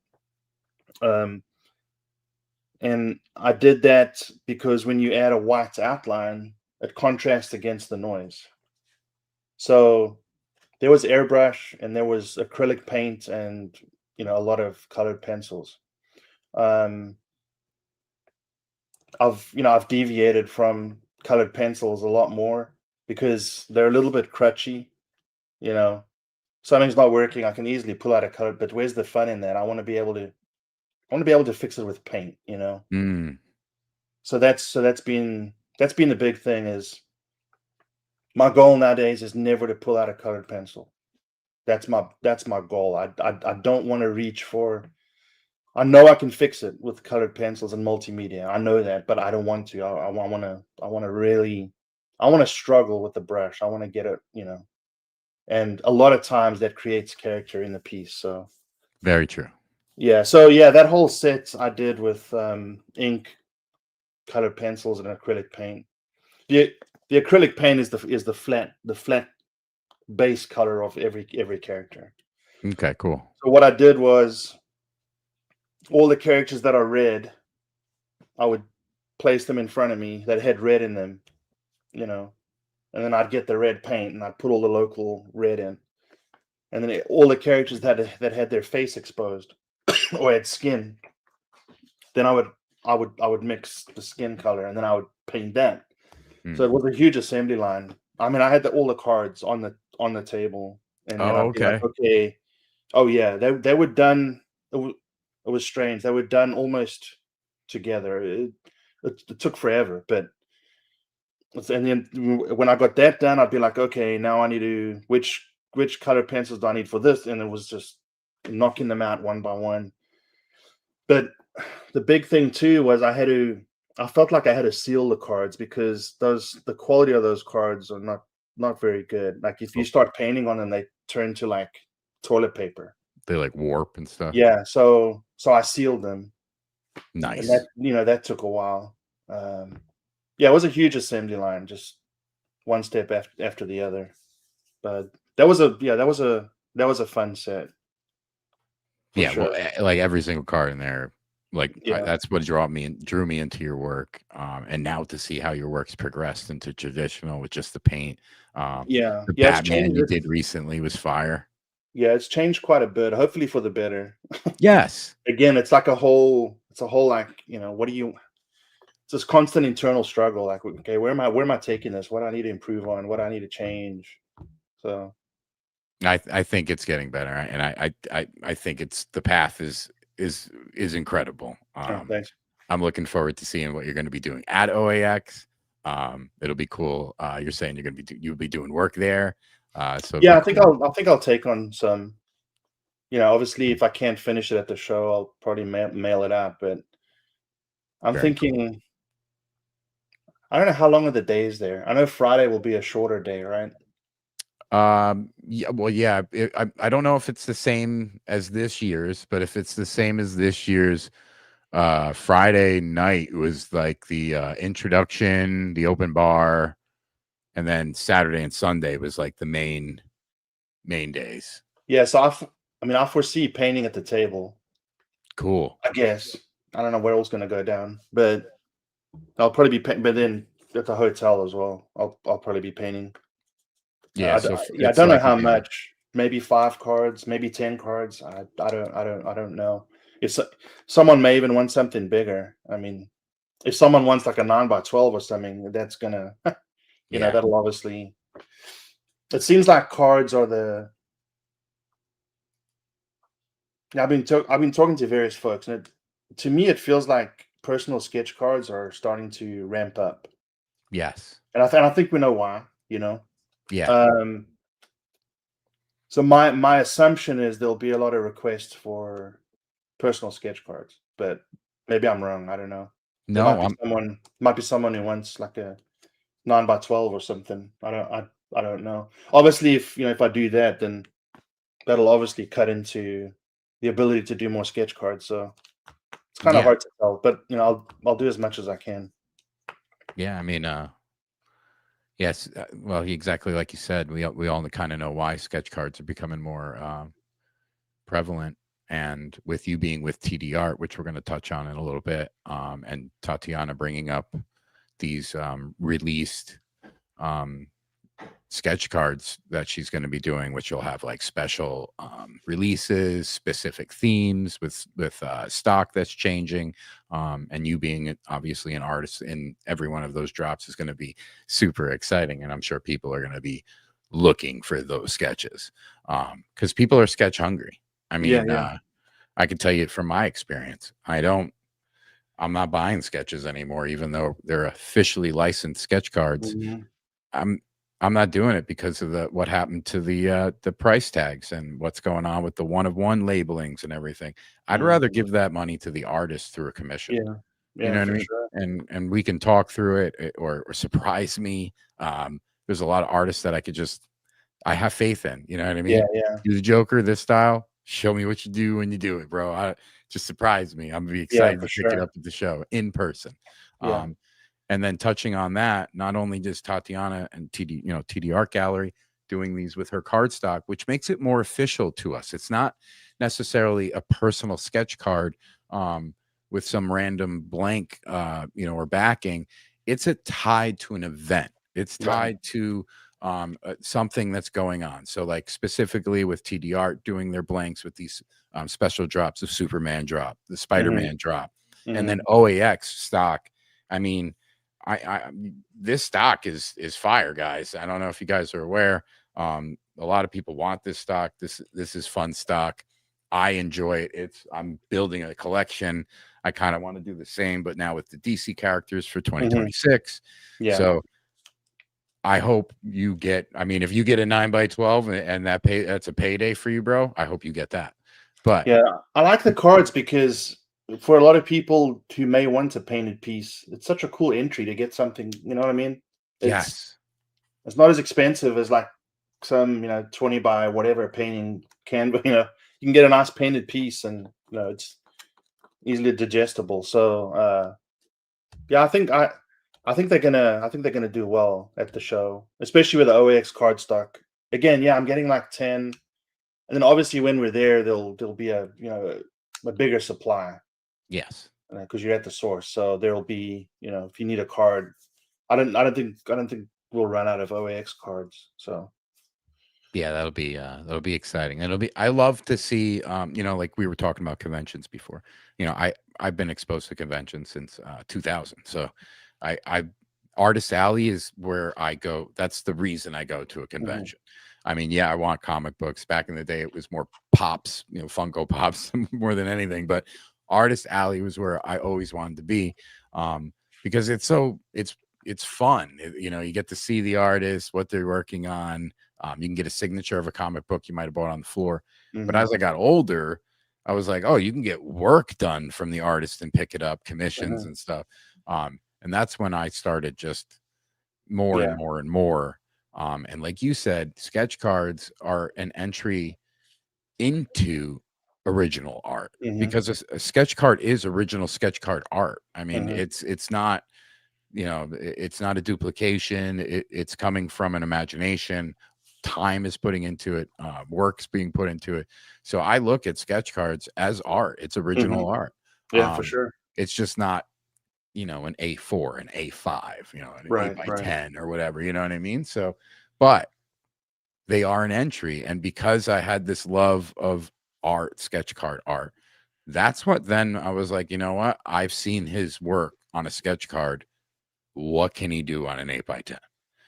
And I did that because when you add a white outline, it contrasts against the noise. So there was airbrush and there was acrylic paint and a lot of colored pencils. Um, I've deviated from colored pencils a lot more because they're a little bit crutchy. You know, something's not working, I can easily pull out a color, but where's the fun in that? I want to be able to want to be able to fix it with paint, you know. So that's been the big thing. Is my goal nowadays is never to pull out a colored pencil. That's my goal. I don't want to reach for. I know I can fix it with colored pencils and multimedia. I know that, but I don't want to. I want to really. I want to struggle with the brush. I want to get it, you know. And a lot of times that creates character in the piece. So very true. Yeah. So yeah, that whole set I did with ink, colored pencils, and acrylic paint. The acrylic paint is the flat base color of every character. Okay, cool. So what I did was all the characters that are red, I would place them in front of me that had red in them, you know, and then I'd get the red paint and I'd put all the local red in, and then all the characters that had their face exposed or had skin, then I would mix the skin color and then I would paint that. So it was a huge assembly line. I mean, I had all the cards on the table, and then I'd be like, okay, oh yeah, they were done. It was strange. They were done almost together. It took forever, but and then when I got that done, I'd be like, okay, now I need to which color pencils do I need for this? And it was just knocking them out one by one. But the big thing too was I felt like I had to seal the cards because the quality of those cards are not very good. Like if you start painting on them, they turn to like toilet paper. They like warp and stuff. Yeah, so I sealed them. Nice. And that took a while. Yeah, it was a huge assembly line, just one step after the other. But that was a fun set. Yeah, sure. Well, like every single card in there, like that's what drew me into your work. And now to see how your work's progressed into traditional with just the paint. The Batman you did recently was fire. Yeah, it's changed quite a bit. Hopefully for the better. Yes. Again, it's like a whole like, you know, it's this constant internal struggle. Like, okay, where am I taking this? What I need to improve on? What I need to change? So I think it's getting better, and I think the path is incredible. Thanks. I'm looking forward to seeing what you're going to be doing at OAX. It'll be cool. You're saying you'll be doing work there. So yeah, I think I'll take on some. You know, obviously, if I can't finish it at the show, I'll probably mail it out. But I'm thinking, cool. I don't know how long are the days there. I know Friday will be a shorter day, right? Yeah, well, yeah. I don't know if it's the same as this year's, but if it's the same as this year's, Friday night was like the introduction, the open bar, and then Saturday and Sunday was like the main days. Yeah, so I foresee painting at the table. Cool. I guess I don't know where it's going to go down, but I'll probably be painting. But then at the hotel as well, I'll probably be painting. Yeah, I don't know how much. Maybe 5 cards, maybe 10 cards. I don't know. If someone may even want something bigger. I mean, if someone wants like a 9x12 or something, that's gonna, you know, that'll obviously. It seems like cards are the. I've been talking to various folks, and to me, it feels like personal sketch cards are starting to ramp up. Yes, and I think we know why. You know. Yeah. So my assumption is there'll be a lot of requests for personal sketch cards, but maybe I'm wrong. I don't know. No, might be someone who wants like a 9x12 or something. I don't know. Obviously, if I do that, then that'll obviously cut into the ability to do more sketch cards. So it's kind of hard to tell, but I'll do as much as I can. Yeah, I mean, yes, well, exactly like you said, we all kind of know why sketch cards are becoming more prevalent. And with you being with TDArt, which we're going to touch on in a little bit, and Tatiana bringing up these released sketch cards that she's going to be doing, which will have like special releases, specific themes with stock that's changing, and you being obviously an artist in every one of those drops is going to be super exciting, and I'm sure people are going to be looking for those sketches because people are sketch hungry. I mean, I can tell you from my experience, I'm not buying sketches anymore, even though they're officially licensed sketch cards. Mm-hmm. I'm not doing it because of what happened to the price tags and what's going on with the one of one labelings and everything. I'd rather give that money to the artist through a commission. Yeah, You know what I for mean? sure. And we can talk through it or surprise me. There's a lot of artists that I have faith in. You know what I mean? Yeah. Do the Joker this style. Show me what you do when you do it, bro. Just surprise me. I'm gonna be Yeah, excited for to pick it sure. up at the show in person. Yeah. And then touching on that, not only does Tatiana and TDArt Gallery doing these with her cardstock, which makes it more official to us. It's not necessarily a personal sketch card with some random blank, or backing. It's tied to an event. It's tied to something that's going on. So like specifically with TDArt doing their blanks with these special drops of Superman drop, the Spider-Man drop, and then OAX stock. I mean, this stock is fire, guys. I don't know if you guys are aware. A lot of people want this stock. This is fun stock. I enjoy it. I'm building a collection. I kind of want to do the same, but now with the DC characters for 2026. Yeah. So I hope you get. I mean, if you get a 9x12 and that's a payday for you, bro. I hope you get that. But yeah, I like the cards because for a lot of people who may want a painted piece, it's such a cool entry to get something. You know what I mean? yes, It's not as expensive as like some 20 by whatever painting can. But you can get a nice painted piece, and it's easily digestible. So yeah, I think they're gonna do well at the show, especially with the OAX cardstock. Again, yeah, I'm getting like 10, and then obviously when we're there, there'll be a bigger supply. yes. Because you're at the source, so there'll be if you need a card, I don't think we'll run out of OAX cards. So Yeah, that'll be exciting. I love to see like we were talking about conventions before. I've been exposed to conventions since 2000. So I Artist Alley is where I go. That's the reason I go to a convention. I mean, yeah, I want comic books. Back in the day it was more pops, Funko Pops more than anything, but Artist Alley was where I always wanted to be. Because it's fun. You get to see the artists, what they're working on. You can get a signature of a comic book you might have bought on the floor. But as I got older, I was like, oh, you can get work done from the artist and pick it up, commissions and stuff. And that's when I started just more and more and more. And like you said, sketch cards are an entry into original art because a sketch card is original sketch card art. I mean, it's not, it's not a duplication. It's coming from an imagination. Time is putting into it. Work's being put into it. So I look at sketch cards as art. It's original art. Yeah, for sure. It's just not, an A4, an A5, an 8x10 or whatever. You know what I mean? So, but they are an entry. And because I had this love of art, sketch card art, that's what then I was like, you know what? I've seen his work on a sketch card. What can he do on an 8x10?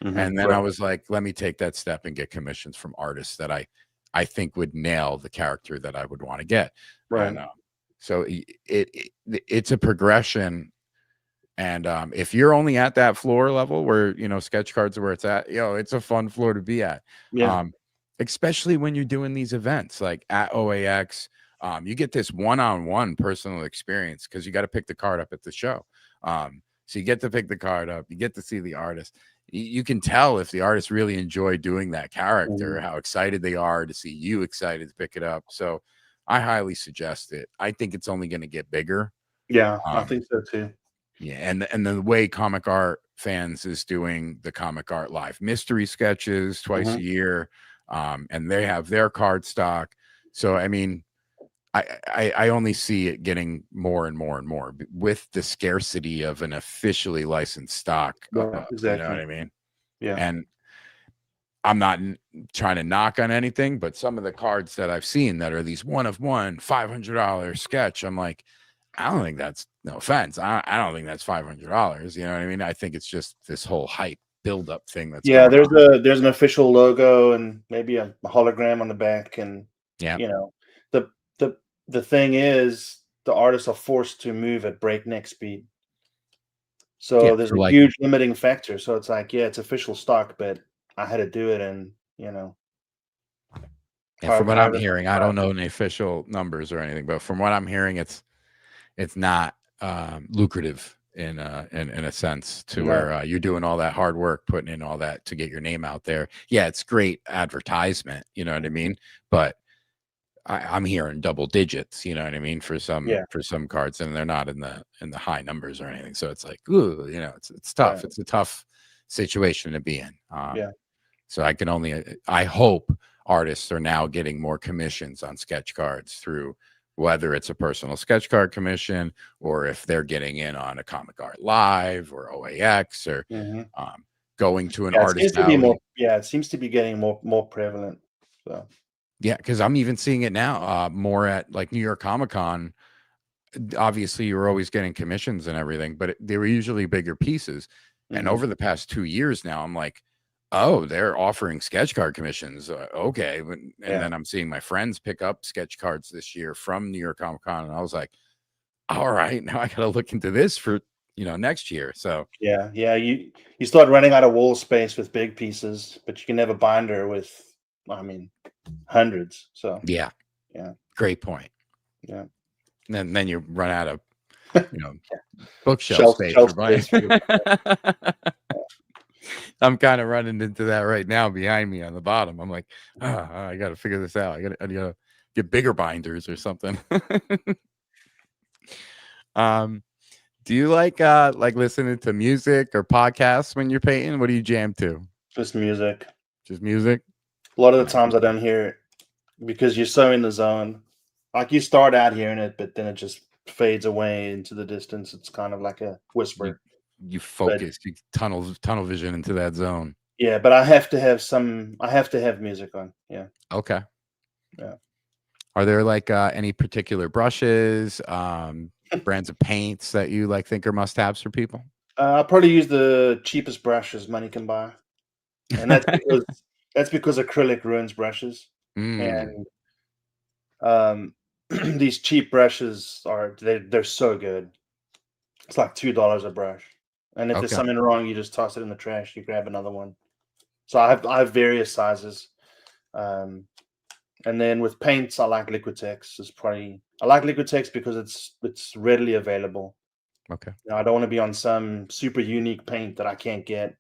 And then I was like, let me take that step and get commissions from artists that I think would nail the character that I would want to get. And so it's a progression. And if you're only at that floor level where sketch cards are where it's at, it's a fun floor to be at. Especially when you're doing these events like at OAX. You get this one-on-one personal experience because you got to pick the card up at the show. So you get to pick the card up, you get to see the artist. You can tell if the artist really enjoyed doing that character, how excited they are to see you excited to pick it up. So I highly suggest it. I think it's only going to get bigger. Yeah, I think so too. Yeah, and the way Comic Art Fans is doing the Comic Art Live mystery sketches twice a year, and they have their card stock. So I mean, I only see it getting more and more and more with the scarcity of an officially licensed stock. Exactly. You know what I mean? Yeah. And I'm not trying to knock on anything, but some of the cards that I've seen that are these one of one $500 sketch, I'm like, I don't think that's, no offense, I don't think that's $500. You know what I mean? I think it's just this whole hype build-up thing that's there's an official logo and maybe a hologram on the back, and the thing is, the artists are forced to move at breakneck speed. So Yeah, there's for a like, huge limiting factor. So it's like, yeah, it's official stock, but I had to do it, and and from what I'm however hearing, I don't know any official numbers or anything, but from what I'm hearing, it's not lucrative in a sense to No. where you're doing all that hard work, putting in all that to get your name out there. Yeah, it's great advertisement, you know what I mean? But I'm hearing double digits, you know what I mean, for some Yeah. cards, and they're not in the high numbers or anything. So it's like, ooh, it's tough. Right. It's a tough situation to be in. Yeah. So I hope artists are now getting more commissions on sketch cards through whether it's a personal sketch card commission or if they're getting in on a Comic Art Live or OAX or hmm going to an Yeah, it seems artist to be alley. more. Yeah, it seems to be getting more prevalent. So Yeah, because I'm even seeing it now more at like New York Comic Con. Obviously, you're always getting commissions and everything, but they were usually bigger pieces. And mhm. over the past 2 years now, I'm like, oh, they're offering sketch card commissions. Okay. And Yeah. then I'm seeing my friends pick up sketch cards this year from New York Comic Con. And I was like, all right, now I got to look into this for, next year. So Yeah, you start running out of wall space with big pieces, but you can have a binder with, I mean, hundreds. So yeah, yeah, great point. yeah. And then you run out of, bookshelf space Shelf for buying. space for your I'm kind of running into that right now behind me on the bottom. I'm like, I got to figure this out. I got to get bigger binders or something. Do you like listening to music or podcasts when you're painting? What do you jam to? just music. Just music? A lot of the Nice. times I don't hear it because you're so in the zone. Like you start out hearing it, but then it just fades away into the distance. It's kind of like a whisper. You But focus, you tunnel vision into that zone. yeah, but I have to have music on. Yeah. Okay. Yeah. Are there like any particular brushes, brands of paints that you think are must-haves for people? I'll probably use the cheapest brushes money can buy. And that's because acrylic ruins brushes. Mm, And these cheap brushes they're so good. It's like $2 a brush. And if there's okay. something wrong, you just toss it in the trash, you grab another one. So I have various sizes. Um, and then with paints, I like Liquitex. I like Liquitex because it's readily available. Okay. I don't want to be on some super unique paint that I can't get.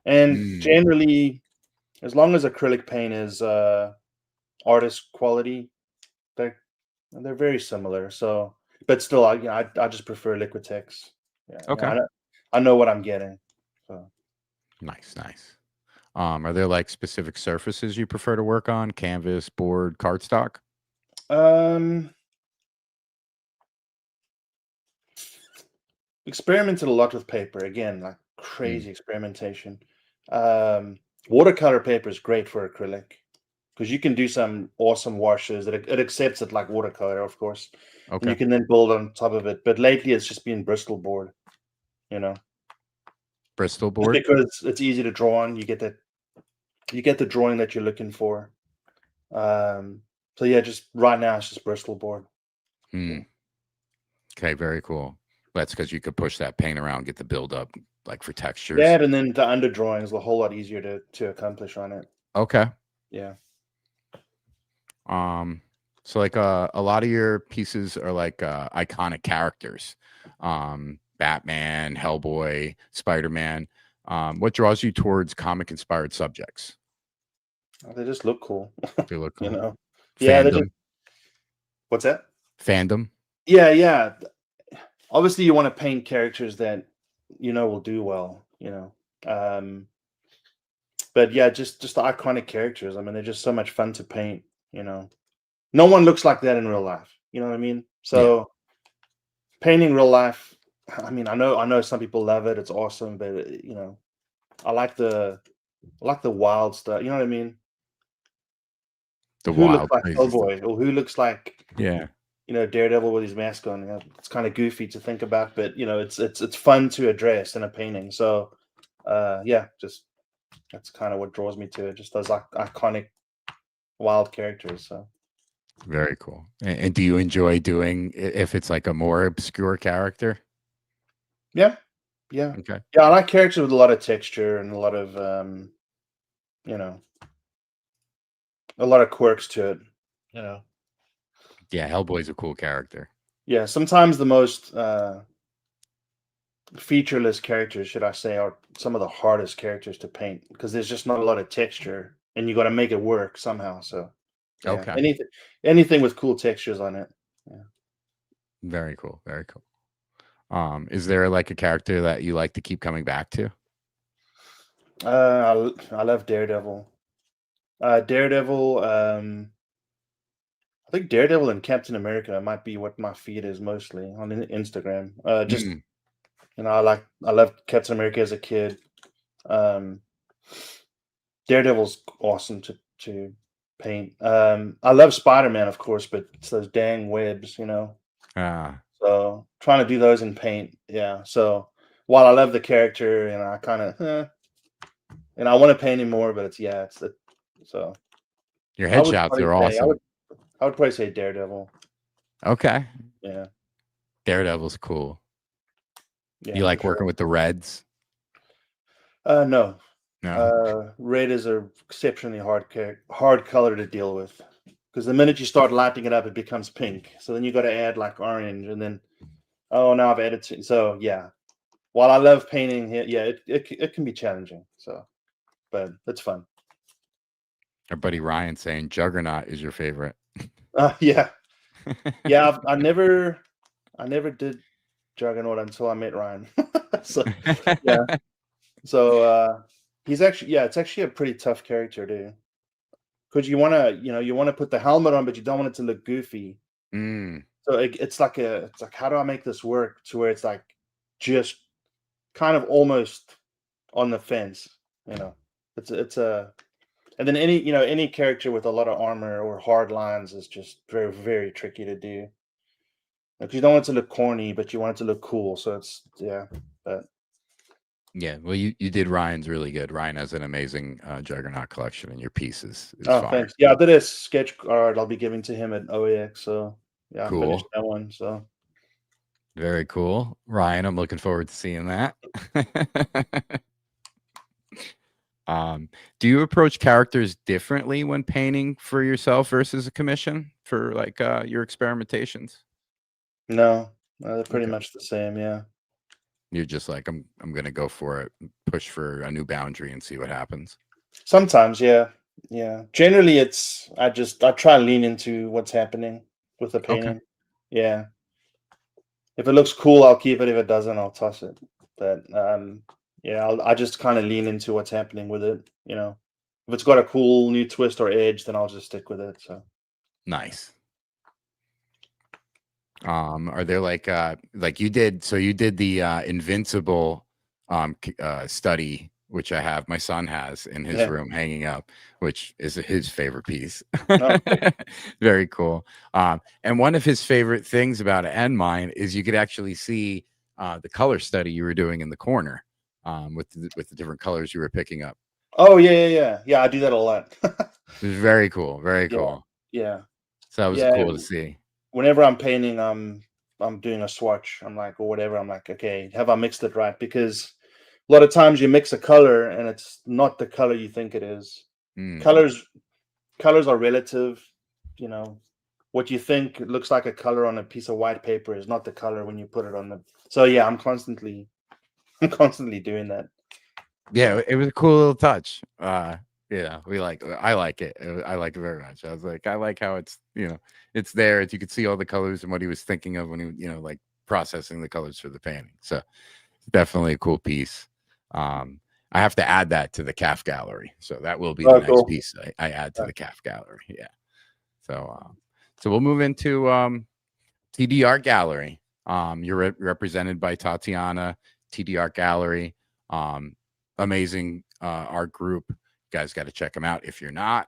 And Mm, generally, as long as acrylic paint is artist quality, they're very similar. So, but still, I just prefer Liquitex. Yeah, okay. I know what I'm getting. So, Nice, nice. Are there specific surfaces you prefer to work on? Canvas, board, cardstock? um, experimented a lot with paper. Again, like Mm, crazy experimentation. Um, watercolor paper is great for acrylic because you can do some awesome washes. It accepts it like watercolor, of course, and you okay. can then build on top of it. But lately, it's just been Bristol board. You know, Bristol just board? because it's easy to draw on. You get the drawing that you're looking for. So yeah, just right now it's just Bristol board. Mm, okay, very cool. That's because you could push that paint around, get the build up for textures. That and then the underdrawing is a whole lot easier to accomplish on it. Okay. Yeah. So a lot of your pieces are iconic characters. Batman, Hellboy, Spider-Man. What draws you towards comic inspired subjects? They just look cool. They look You cool. know. Yeah, they just Fandom. what's that? Fandom. Yeah. Obviously you want to paint characters that will do well, but yeah, just the iconic characters. I mean, they're just so much fun to paint, you know. No one looks like that in real life. You know what I mean? Yeah. So painting real life, I mean, I know some people love it. It's awesome, but I like the wild stuff. You know what I mean? The Who looks wild, like crazy stuff. Hellboy or who looks like Yeah. Daredevil with his mask on. It's kind of goofy to think about, but it's fun to address in a painting. So, yeah, just that's kind of what draws me to it. Just those iconic wild characters. So Very cool. And do you enjoy doing if it's like a more obscure character? Yeah, yeah, Okay. yeah. I like characters with a lot of texture and a lot of you know, a lot of quirks to it. You know, Yeah, Hellboy's a cool character. yeah. Sometimes the most featureless characters, should I say, are some of the hardest characters to paint because there's just not a lot of texture, and you got to make it work somehow. So, yeah, Okay. anything with cool textures on it. Yeah. Very cool. Very cool. Is there like a character that you like to keep coming back to? I love Daredevil. Daredevil. I think Daredevil and Captain America might be what my feed is mostly on Instagram. Just Mm, I love Captain America as a kid. Um, Daredevil's awesome to paint. I love Spider-Man, of course, but it's those dang webs, you know. ah, So trying to do those in paint, yeah. So while I love the character, and I kind of, and I want to paint him more, but so your I would headshots probably are say awesome. I would probably say Daredevil. Okay. Yeah, Daredevil's cool. yeah, You for like sure. working with the reds? No, No. red is a exceptionally hard color to deal with because the minute you start lighting it up, it becomes pink. So then you got to add like orange, and then oh, now I've added so yeah. While I love painting, yeah, it can be challenging. So, but it's fun. Our buddy Ryan saying Juggernaut is your favorite. Yeah, yeah. I never did Juggernaut until I met Ryan. So yeah, so he's actually it's actually a pretty tough character too. Because you want to put the helmet on, but you don't want it to look goofy. Mm, So it's like how do I make this work to where it's like just kind of almost on the fence, you know. It's a and then any character with a lot of armor or hard lines is just very very tricky to do. Like you don't want it to look corny, but you want it to look cool. So it's yeah, but yeah. Well, you did Ryan's really good. Ryan has an amazing Juggernaut collection, and your piece is oh fire. thanks. Yeah, I did a sketch art I'll be giving to him at OAX. So yeah, I finished Cool. that one. So Very cool. Ryan, I'm looking forward to seeing that. Um, do you approach characters differently when painting for yourself versus a commission for like your experimentations? no, they're pretty Okay. much the same. Yeah. You're just like I'm gonna go for it, push for a new boundary and see what happens. Sometimes, yeah. Yeah. Generally I try and lean into what's happening with the Okay. painting. Yeah. If it looks cool, I'll keep it. If it doesn't, I'll toss it. But yeah, I just kind of lean into what's happening with it, you know. If it's got a cool new twist or edge, then I'll just stick with it. So Nice. Are there like you did the Invincible study, which I have, my son has in his yeah. room hanging up, which is his favorite piece. Oh, cool. Very cool. And one of his favorite things about it and mine is you could actually see the color study you were doing in the corner with the different colors you were picking up. Oh yeah. I do that a lot. It was very cool, very Yeah. cool. Yeah. So that was Yeah. cool to see. Whenever I'm painting, I'm doing a swatch. I'm like, or whatever. I'm like, okay, have I mixed it right? Because a lot of times you mix a color and it's not the color you think it is. Mm, Colors colors are relative. You know, what you think looks like a color on a piece of white paper is not the color when you put it on the. So yeah, I'm constantly doing that. yeah, So it was a cool little touch. Yeah, I like it. I like it very much. I was like, I like how it's, it's there. You could see all the colors and what he was thinking of when he, like processing the colors for the painting. So definitely a cool piece. I have to add that to the calf gallery. So that will be the oh, next cool. piece I add to the calf gallery. Yeah. So we'll move into TDArt gallery. You're represented by Tatiana, TDArt gallery. Amazing art group. You guys got to check them out if you're not.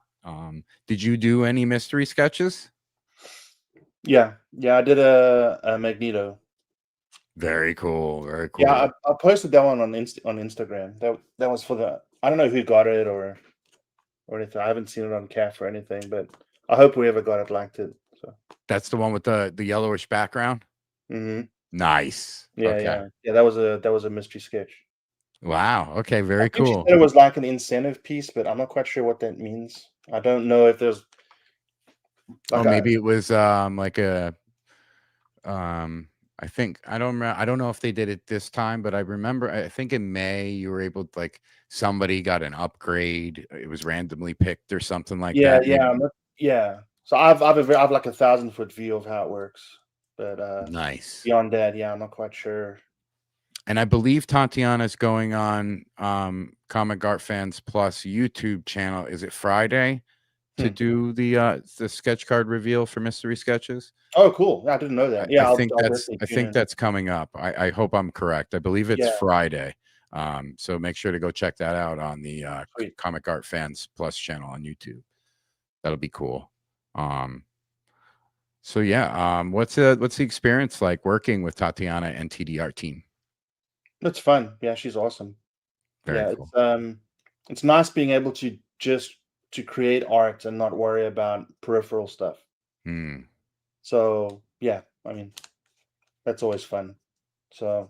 Did you do any mystery sketches? Yeah. I did a Magneto. Very cool. Very Yeah, cool. I posted that one on Instagram. That was for the. I don't know who got it or anything. I haven't seen it on CAF or anything, but I hope whoever got it liked it. So That's the one with the yellowish background. Nice. yeah, Okay. yeah. That was a mystery sketch. Wow. Okay. I Very think she cool. said it was like an incentive piece, but I'm not quite sure what that means. I don't know if there's Oh, like maybe it was like a I think I don't know if they did it this time, but I remember I think in May you were able to, like, somebody got an upgrade. It was randomly picked or something like yeah, that. yeah, Maybe. yeah. So I've like a 1,000-foot view of how it works, but Nice. beyond that, yeah, I'm not quite sure. And I believe Tatiana's going on Comic Art Fans Plus YouTube channel. Is it Friday to do the sketch card reveal for mystery sketches? Oh, cool. I didn't know that. Yeah, I'll definitely I tune think in. that's coming up. I hope I'm correct. I believe it's Yeah, Friday. So make sure to go check that out on the sweet. Comic Art Fans Plus channel on YouTube. That'll be cool. So yeah, what's the experience like working with Tatiana and TDArt team? That's fun. Yeah, she's awesome. Very Yeah, cool. it's nice being able to just to create art and not worry about peripheral stuff. Hmm. So yeah, I mean that's always fun. So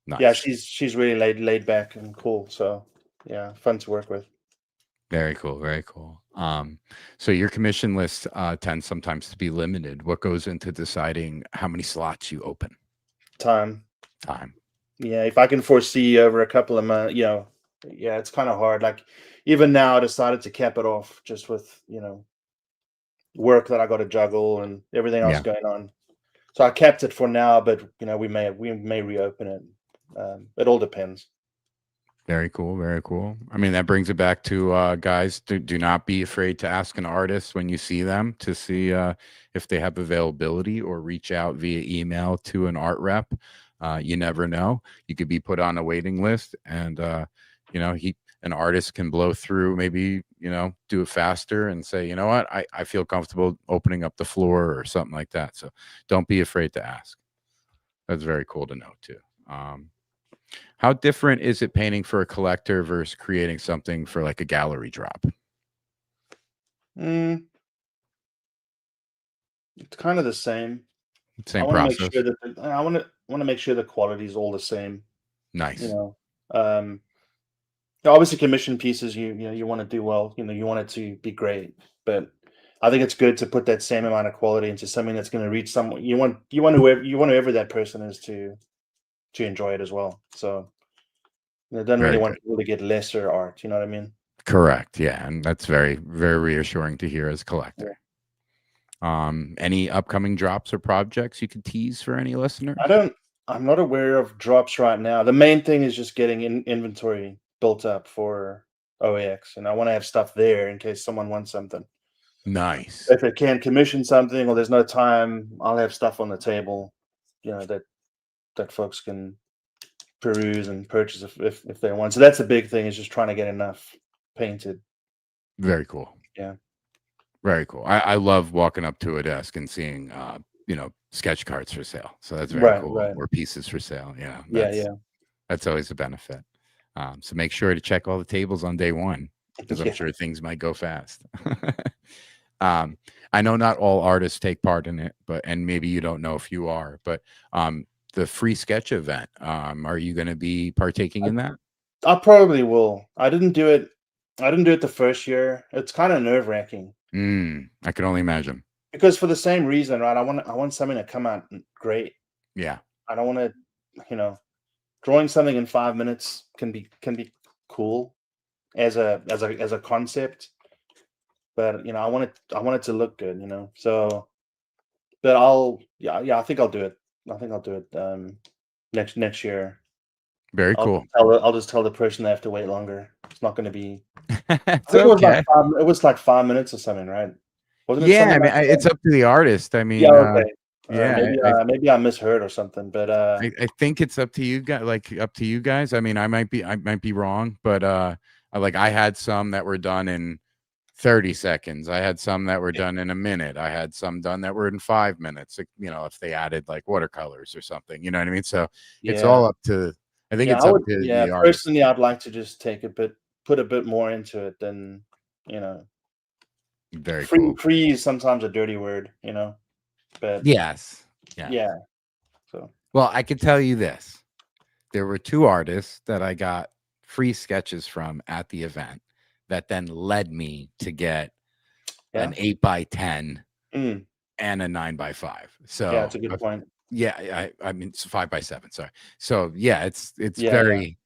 yeah, Nice. she's really laid back and cool. So yeah, fun to work with. Very cool. Very cool. So your commission list tends sometimes to be limited. What goes into deciding how many slots you open? Time. Time. Yeah, if I can foresee over a couple of months, yeah, it's kind of hard. Like even now, I decided to cap it off just with work that I got to juggle and everything else Yeah. going on. So I kept it for now, but we may reopen it. It all depends. Very cool. Very cool. I mean, that brings it back to guys, do not be afraid to ask an artist when you see them to see if they have availability, or reach out via email to an art rep. You never know. You could be put on a waiting list, and an artist can blow through, maybe, do it faster and say, you know what, I feel comfortable opening up the floor or something like that. So don't be afraid to ask. That's very cool to know too. How different is it painting for a collector versus creating something for like a gallery drop? Mm, it's kind of the same. I Same want to make process. sure that I want to make sure the quality is all the same. You Nice. know, obviously commission pieces you want to do well. You want it to be great, but I think it's good to put that same amount of quality into something that's going to reach someone. You want whoever that person is to enjoy it as well. So I don't really Very want good. people to get lesser art. You know what I mean? Correct. Yeah. And that's very, very reassuring to hear as a Yeah. collector. Any upcoming drops or projects you could tease for any listeners? I'm not aware of drops right now. The main thing is just getting inventory built up for OAX, and I want to have stuff there in case someone wants something. Nice. If they can't commission something or there's no time, I'll have stuff on the table, that folks can peruse and purchase if they want. So that's the big thing, is just trying to get enough painted. Very cool. Yeah. Very cool. I love walking up to a desk and seeing, sketch cards for sale. So that's very Right. cool. Right. Or pieces for sale. Yeah. Yeah. Yeah. That's always a benefit. So make sure to check all the tables on day one, because I'm Yeah. sure things might go fast. I know not all artists take part in it, and maybe you don't know if you are, but the free sketch event, are you going to be partaking in that? I probably will. I didn't do it. I didn't do it the first year. It's kind of nerve-wracking I can only imagine. because for the same reason, right? I want something to come out great. Yeah. I don't want to, drawing something in 5 minutes can be cool as a concept, but I want it to look good. So, but I think I'll do it. I think I'll do it next year. Very cool. I'll just tell the person they have to wait longer. It's not going to be. I It's think okay. it was like 5 minutes or something, right? Wasn't it Yeah. I something mean, like that? it's up to the artist. I mean, Yeah, okay. yeah, Maybe I misheard or something, but I think it's up to you guys, up to you guys. I mean, I might be wrong, but I had some that were done in 30 seconds. I had some that were done in a minute. I had some done that were in 5 minutes, if they added like watercolors or something, you know what I mean? So it's yeah, all up to, I think yeah, it's I up would, to yeah. the artist. Personally, I'd like to just put a bit more into it than, Very Free cool. free is sometimes a dirty word, you know. But Yes. Yeah. yeah. So Well, I can tell you this. There were 2 artists that I got free sketches from at the event that then led me to get yeah. an 8x10 Mm, and a 9x5. yeah, So that's a good point. yeah, I mean it's 5x7. Sorry. So yeah, it's Yeah, very,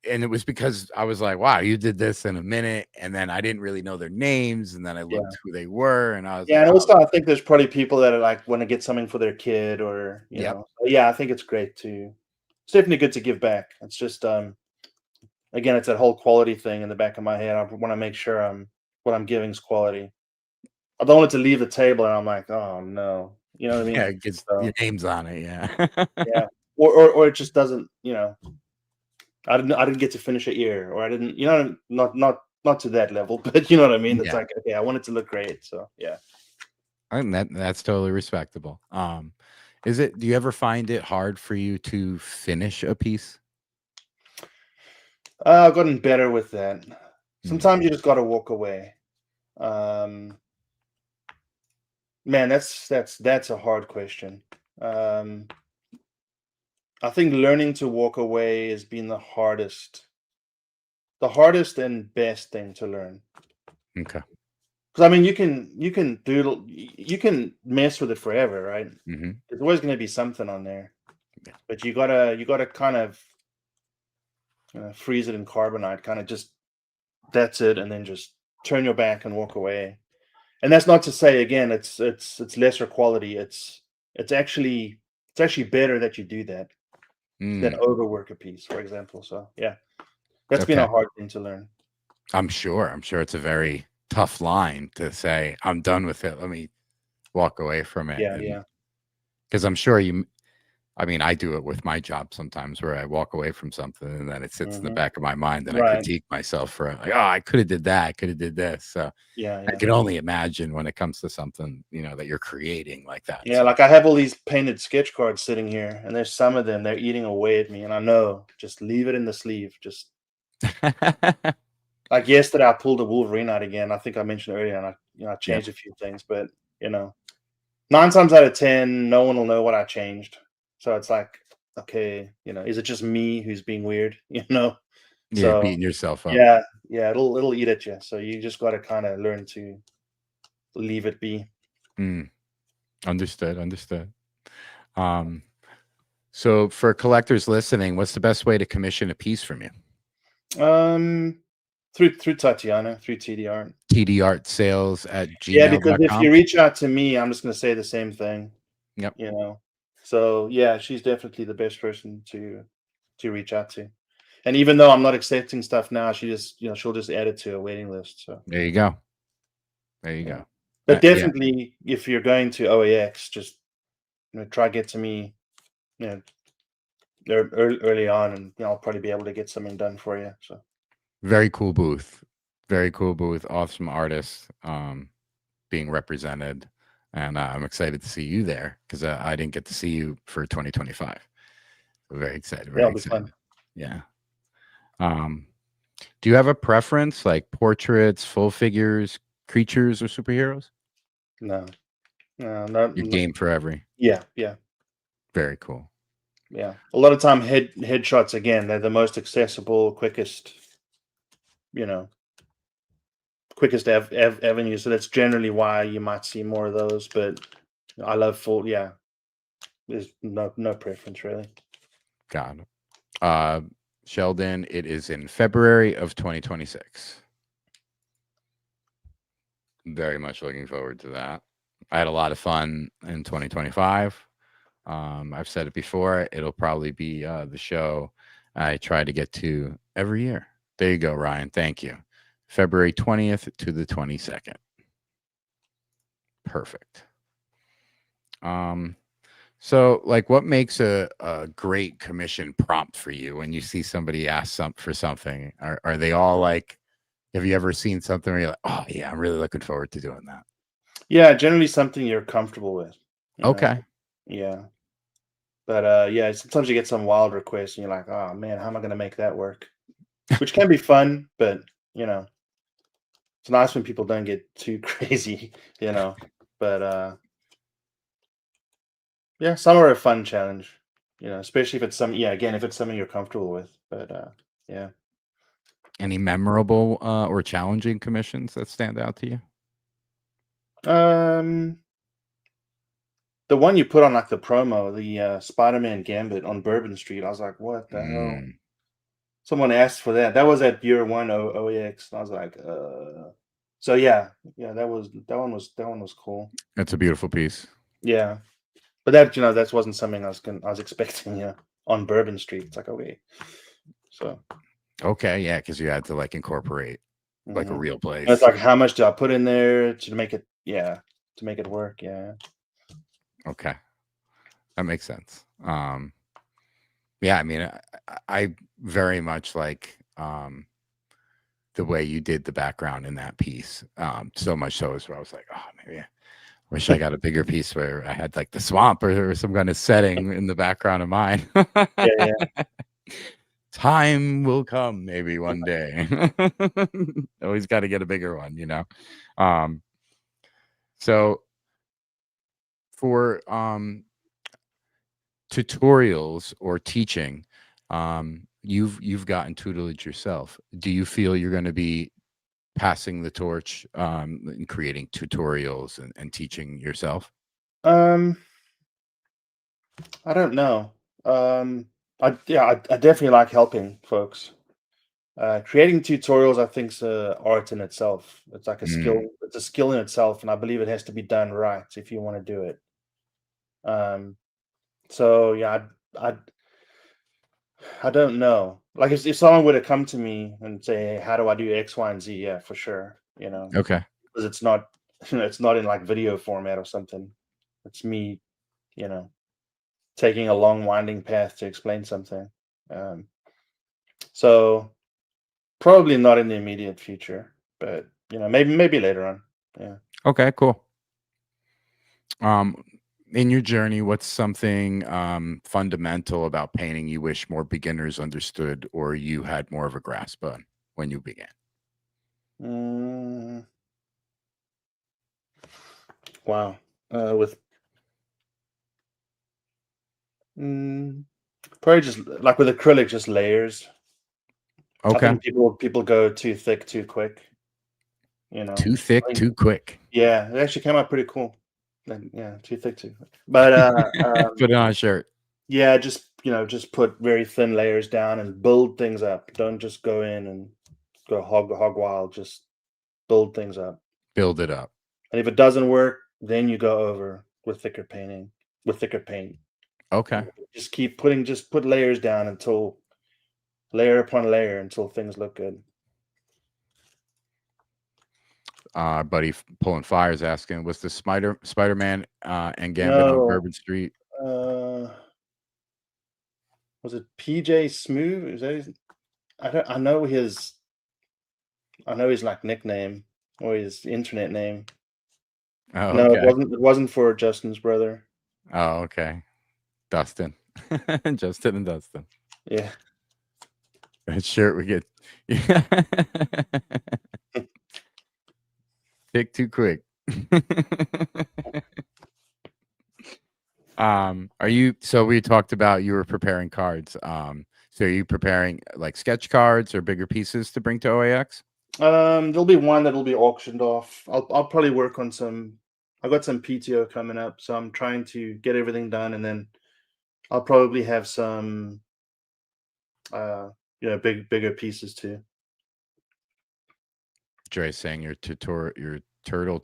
and it was because I was like, wow, you did this in a minute, and then I didn't really know their names, and then I yeah. looked who they were, and I was Yeah, like, and oh also I think there's probably people that are like want to get something for their kid or you yep, know. So, yeah, I think it's great to. It's definitely good to give back. It's just again, it's that whole quality thing in the back of my head. I want to make sure what I'm giving is quality. I don't want it to leave the table and I'm like, oh no, you know what I yeah, mean? it gets your So names on it, yeah. yeah, or it just doesn't, you know. I didn't get to finish it here, or I didn't, you know, not to that level, but you know what I mean. It's Yeah, like okay, I want it to look great, so yeah. and that's totally respectable. Do you ever find it hard for you to finish a piece? I've gotten better with that. Mm, Sometimes you just got to walk away. Um, Man, that's a hard question. Um, I think learning to walk away has been the hardest and best thing to learn. okay. Because I mean, you can doodle, you can mess with it forever, right? Hmm. There's always going to be something on there, Yeah. but you gotta kind of freeze it in carbonite, kind of just that's it, and then just turn your back and walk away. And that's not to say again it's lesser quality. It's actually better that you do that than Mm, overwork a piece, for example. So yeah, that's been okay. a hard thing to learn. I'm sure. I'm sure it's a very tough line to say, I'm done with it. Let me walk away from it. Yeah, And yeah. because I'm sure I mean, I do it with my job sometimes where I walk away from something and then it sits in the Hmm. back of my mind and I Right. critique myself for like, oh, I could have did that. I could have did this. So Yeah, I yeah. can only imagine when it comes to something, that you're creating like that. Yeah, So like I have all these painted sketch cards sitting here, and there's some of them they're eating away at me, and I know just leave it in the sleeve. Just like yesterday, I pulled a Wolverine out again. I think I mentioned earlier, and I yep. changed a few things, but you know, 9 times out of 10, no one will know what I changed. So it's like, okay, is it just me who's being weird? You're So beating yourself up. yeah, yeah, it'll eat at you. So you just got to kind of learn to leave it be. Mm, understood. Understood. Um, so for collectors listening, what's the best way to commission a piece from you? Um, through Tatiana, through TDArt. TDArt sales at Yeah, because if gmail.com. you reach out to me, I'm just gonna say the same thing. Yep. You know. So yeah, she's definitely the best person to reach out to. And even though I'm not accepting stuff now, she just she'll just add it to a waiting list. So There you go. There you yeah. go. But Yeah. definitely if you're going to OAX, just try get to me, you know, early on, and I'll probably be able to get something done for you. So Very cool booth. Very cool booth. Awesome artists being represented. And I'm excited to see you there because I didn't get to see you for 2025. So very excited. yeah, Very it'll be excited. fun. Yeah. Um, do you have a preference like portraits, full figures, creatures, or superheroes? No, no, not, Your game for every. yeah, yeah. Very cool. Yeah, a lot of time headshots again. They're the most accessible, quickest, you know, quickest avenue. So that's generally why you might see more of those. But I love full. Yeah, there's no preference really. Got it. Sheldon, it is in February of 2026. Very much looking forward to that. I had a lot of fun in 2025. I've said it before. It'll probably be the show I try to get to every year. There you go, Ryan. Thank you. February 20th to the 22nd. Perfect. So like what makes a great commission prompt for you when you see somebody ask for something? Are they all like, have you ever seen something where you're like, oh yeah, I'm really looking forward to doing that? Yeah, generally something you're comfortable with. You know. Okay. Yeah, but yeah, sometimes you get some wild requests, and you're like, oh man, how am I going to make that work? Which can be fun, but you know, it's nice when people don't get too crazy, but yeah, some are a fun challenge, especially if it's again, if it's something you're comfortable with, but yeah. Any memorable or challenging commissions that stand out to you? The one you put on like the promo, the Spider-Man Gambit on Bourbon Street, I was like, what the hell? Mm, Someone asked for that. That was at year one OEX. And I was like, so yeah, that one was cool. it's a beautiful piece. Yeah. But that wasn't something I was expecting, on Bourbon Street. It's like, okay. So Okay, yeah, because you had to like incorporate like a mhm. real And place. it's like, how much do I put in there to make it work? Yeah. Okay, that makes sense. Yeah, I mean, I very much like the way you did the background in that piece. So much so as where I was like, oh, maybe I wish I got a bigger piece where I had like the swamp or some kind of setting in the background of mine. Yeah. Time will come maybe one day. Always got to get a bigger one, So for tutorials or teaching, you've gotten tutelage yourself. Do you feel you're going to be passing the torch in creating tutorials and teaching yourself? I don't know. I definitely like helping folks. Creating tutorials, I think, is art in itself. It's like a skill. Mm, It's a skill in itself, and I believe it has to be done right if you want to do it. So yeah, I don't know. Like if someone were to come to me and say, "Hey, how do I do X, Y, and Z?" Yeah, for sure. okay. Because it's not, it's not in like video format or something. It's me, you know, taking a long winding path to explain something. Um, so probably not in the immediate future, but maybe later on. Yeah. Okay, cool. Um, in your journey, what's something fundamental about painting you wish more beginners understood or you had more of a grasp on when you began? Mm, wow. With mm, probably just like with acrylic, just layers. I Okay. think people go too thick too quick. Too I thick, think too quick. yeah, it actually came out pretty cool. Yeah, too thick too quick. But Put it on a shirt. yeah, just put very thin layers down and build things up. Don't just go in and go hog wild. Just build things up. Build it up. And if it doesn't work, then you go over with thicker paint. Okay. Just put layers down until layer upon layer until things look good. Buddy pulling fires asking, was the Spider-Man and Gambit on No, Bourbon Street? uh, was it PJ Smooth? Is that his? I know his. I know his like nickname or his internet name. Oh, No, it okay. wasn't. It wasn't for Justin's brother. Oh, okay. Dustin. Justin and Dustin. Yeah. That shirt we get. Thick too quick. So we talked about you were preparing cards. So are you preparing like sketch cards or bigger pieces to bring to OAX? There'll be one that'll be auctioned off. I'll probably work on some. I got some PTO coming up, so I'm trying to get everything done, and then I'll probably have some, bigger pieces too. Dre's saying your turtle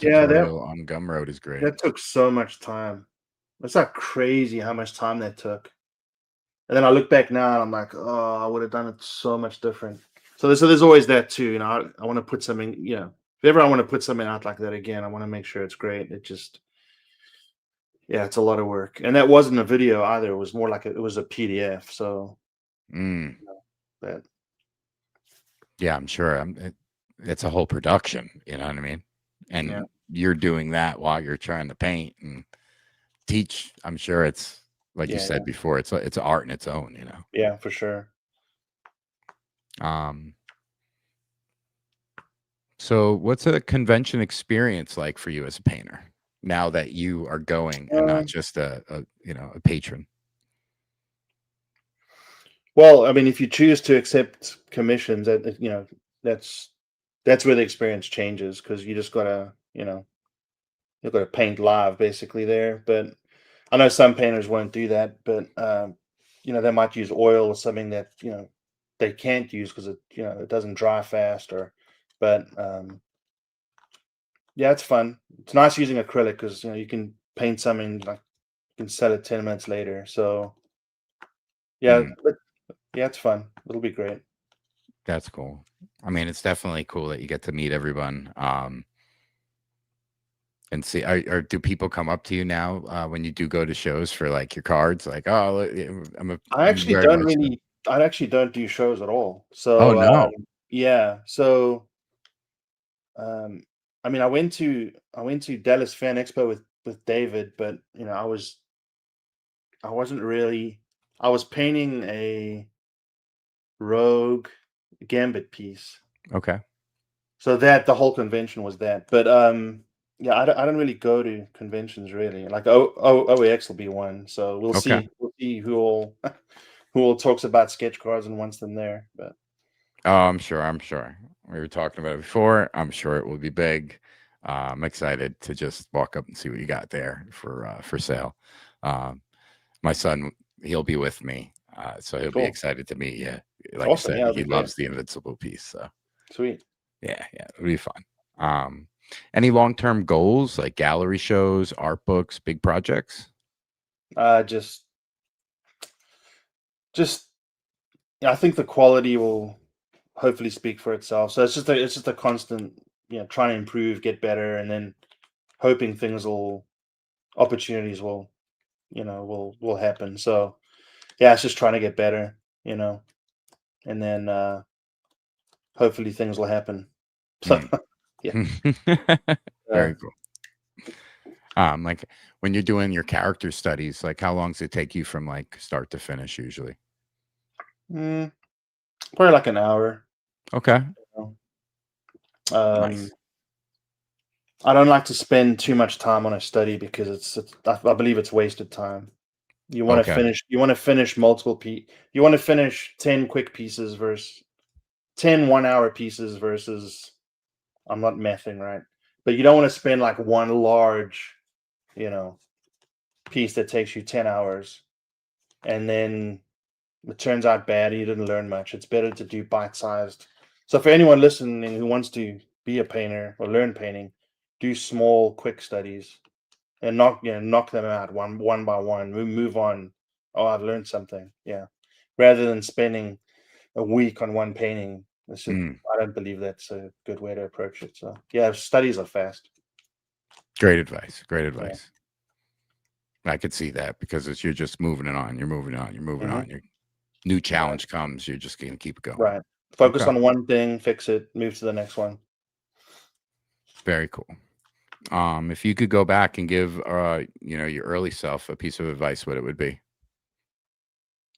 Yeah, tutorial on Gumroad is great. that took so much time. It's like crazy how much time that took. And then I look back now and I'm like, oh, I would have done it so much different. So there's always that too. I want to put something, if ever I want to put something out like that again, I want to make sure it's great. Yeah, it's a lot of work. And that wasn't a video either. It was more like it was a PDF. So Mm. that, Yeah, I'm sure. It's a whole production. You know what I mean? And yeah, you're doing that while you're trying to paint and teach. I'm sure it's like you yeah, said before. It's art in its own. yeah, for sure. So, what's a convention experience like for you as a painter now that you are going and not just a patron? Well, I mean, if you choose to accept commissions, that's where the experience changes because you just gotta, you've got to paint live basically there. But I know some painters won't do that, but they might use oil or something that they can't use because it doesn't dry fast. But yeah, it's fun. It's nice using acrylic because you can paint something like you can sell it 10 minutes later. So yeah, Mm, but yeah, it's fun. It'll be great. that's cool. I mean, it's definitely cool that you get to meet everyone. And see, do people come up to you now when you do go to shows for like your cards? Like, oh, I'm very much. I actually don't do shows at all. Oh So no. yeah, so um, I mean, I went to Dallas Fan Expo with David, but I wasn't really. I was painting a Rogue Gambit piece, Okay. so that the whole convention was that. But yeah, I don't really go to conventions really. Like OAX will be one, so Okay. we'll see who all who all talks about sketch cards and wants them there. But Oh, I'm sure. I'm sure. We were talking about it before. I'm sure it will be big. I'm excited to just walk up and see what you got there for sale. Um, my son, he'll be with me, so he'll be cool, excited to meet you. Like I awesome, said, yeah, it'll he be great, loves the Invincible piece. So sweet. yeah, it'll be fun. Um, any long-term goals like gallery shows, art books, big projects? Just just I think the quality will hopefully speak for itself. So it's just a constant, trying to improve, get better, and then hoping opportunities will happen. So yeah, it's just trying to get better, and then hopefully things will happen. So Mm. yeah, uh, Very cool. Like when you're doing your character studies, like how long does it take you from like start to finish usually? mm, probably like an hour. Okay. You Um, Nice. I don't like to spend too much time on a study because I believe it's wasted time. Okay. You want to finish you want to finish 10 quick pieces versus 10 1 hour pieces versus I'm not messing, right? But you don't want to spend like one large, you know, piece that takes you 10 hours and then it turns out bad and you didn't learn much. It's better to do bite-sized. So for anyone listening who wants to be a painter or learn painting, do small, quick studies and knock them out one by one. Move on. Oh, I've learned something. Yeah. Rather than spending a week on one painting. Mm, I don't believe that's a good way to approach it. So yeah, studies are fast. great advice. Great Yeah. advice. I could see that because you're just moving it on. You're moving on. You're moving Hmm. on. Your new Right. challenge comes. You're just gonna keep it going. Right. Focus Okay. on one thing, fix it, move to the next one. Very cool. If you could go back and give your early self a piece of advice, what it would be?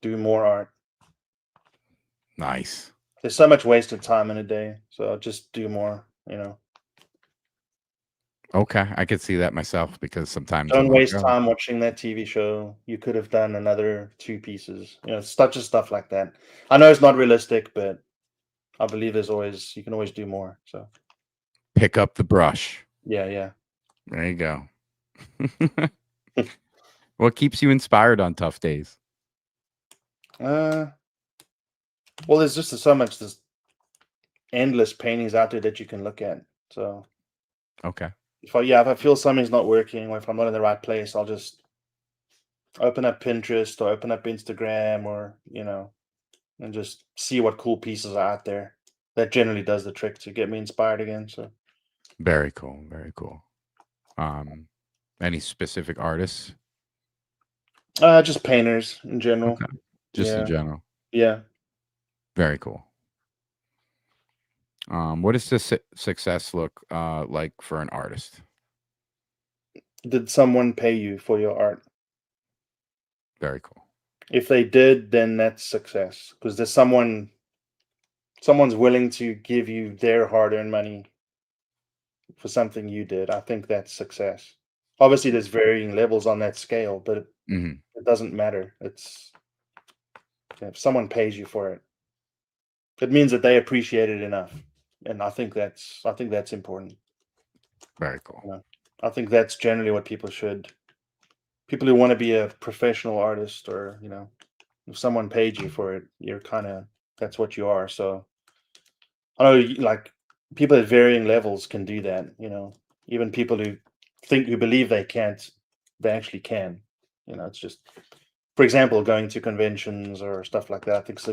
Do more art. Nice. There's so much wasted time in a day, so just do more. Okay, I could see that myself because sometimes I'm Don't like, waste oh, time watching that TV show. You could have done another two pieces. Stuff just stuff like that. I know it's not realistic, but I believe you can always do more. So pick up the brush. yeah, yeah. There you go. What keeps you inspired on tough days? Uh, well, there's just so much, this endless paintings out there that you can look at. So Okay. if I feel something's not working or if I'm not in the right place, I'll just open up Pinterest or open up Instagram or and just see what cool pieces are out there. That generally does the trick to get me inspired again. So Very cool. Very cool. Um, any specific artists? just painters in general. Okay. Just in Yeah, general. yeah. Very cool. What does this success look like for an artist? Did someone pay you for your art? Very cool. If they did, then that's success because there's someone's willing to give you their hard-earned money for something you did, I think that's success. Obviously, there's varying levels on that scale, but Mhm. it doesn't matter. It's if someone pays you for it, it means that they appreciate it enough, and I think that's important. Very cool. You know, I think that's generally what people who want to be a professional artist, or if someone paid you for it, you're kind of that's what you are. So I know, like people at varying levels can do that. Even people who believe they can't, they actually can. It's just, for example, going to conventions or stuff like that. I think it's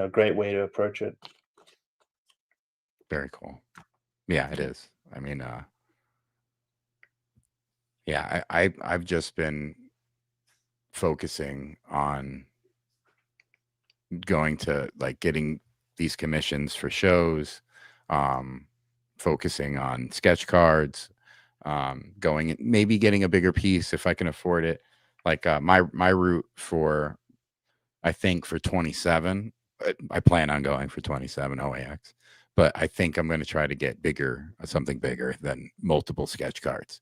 a great way to approach it. Very cool. Yeah, it is. I mean, yeah, I've just been focusing on going to like getting these commissions for shows, um, focusing on sketch cards, going maybe getting a bigger piece if I can afford it. Like my route for I think for 27, I plan on going for 27 OAX, but I think I'm going to try to get bigger, something bigger than multiple sketch cards,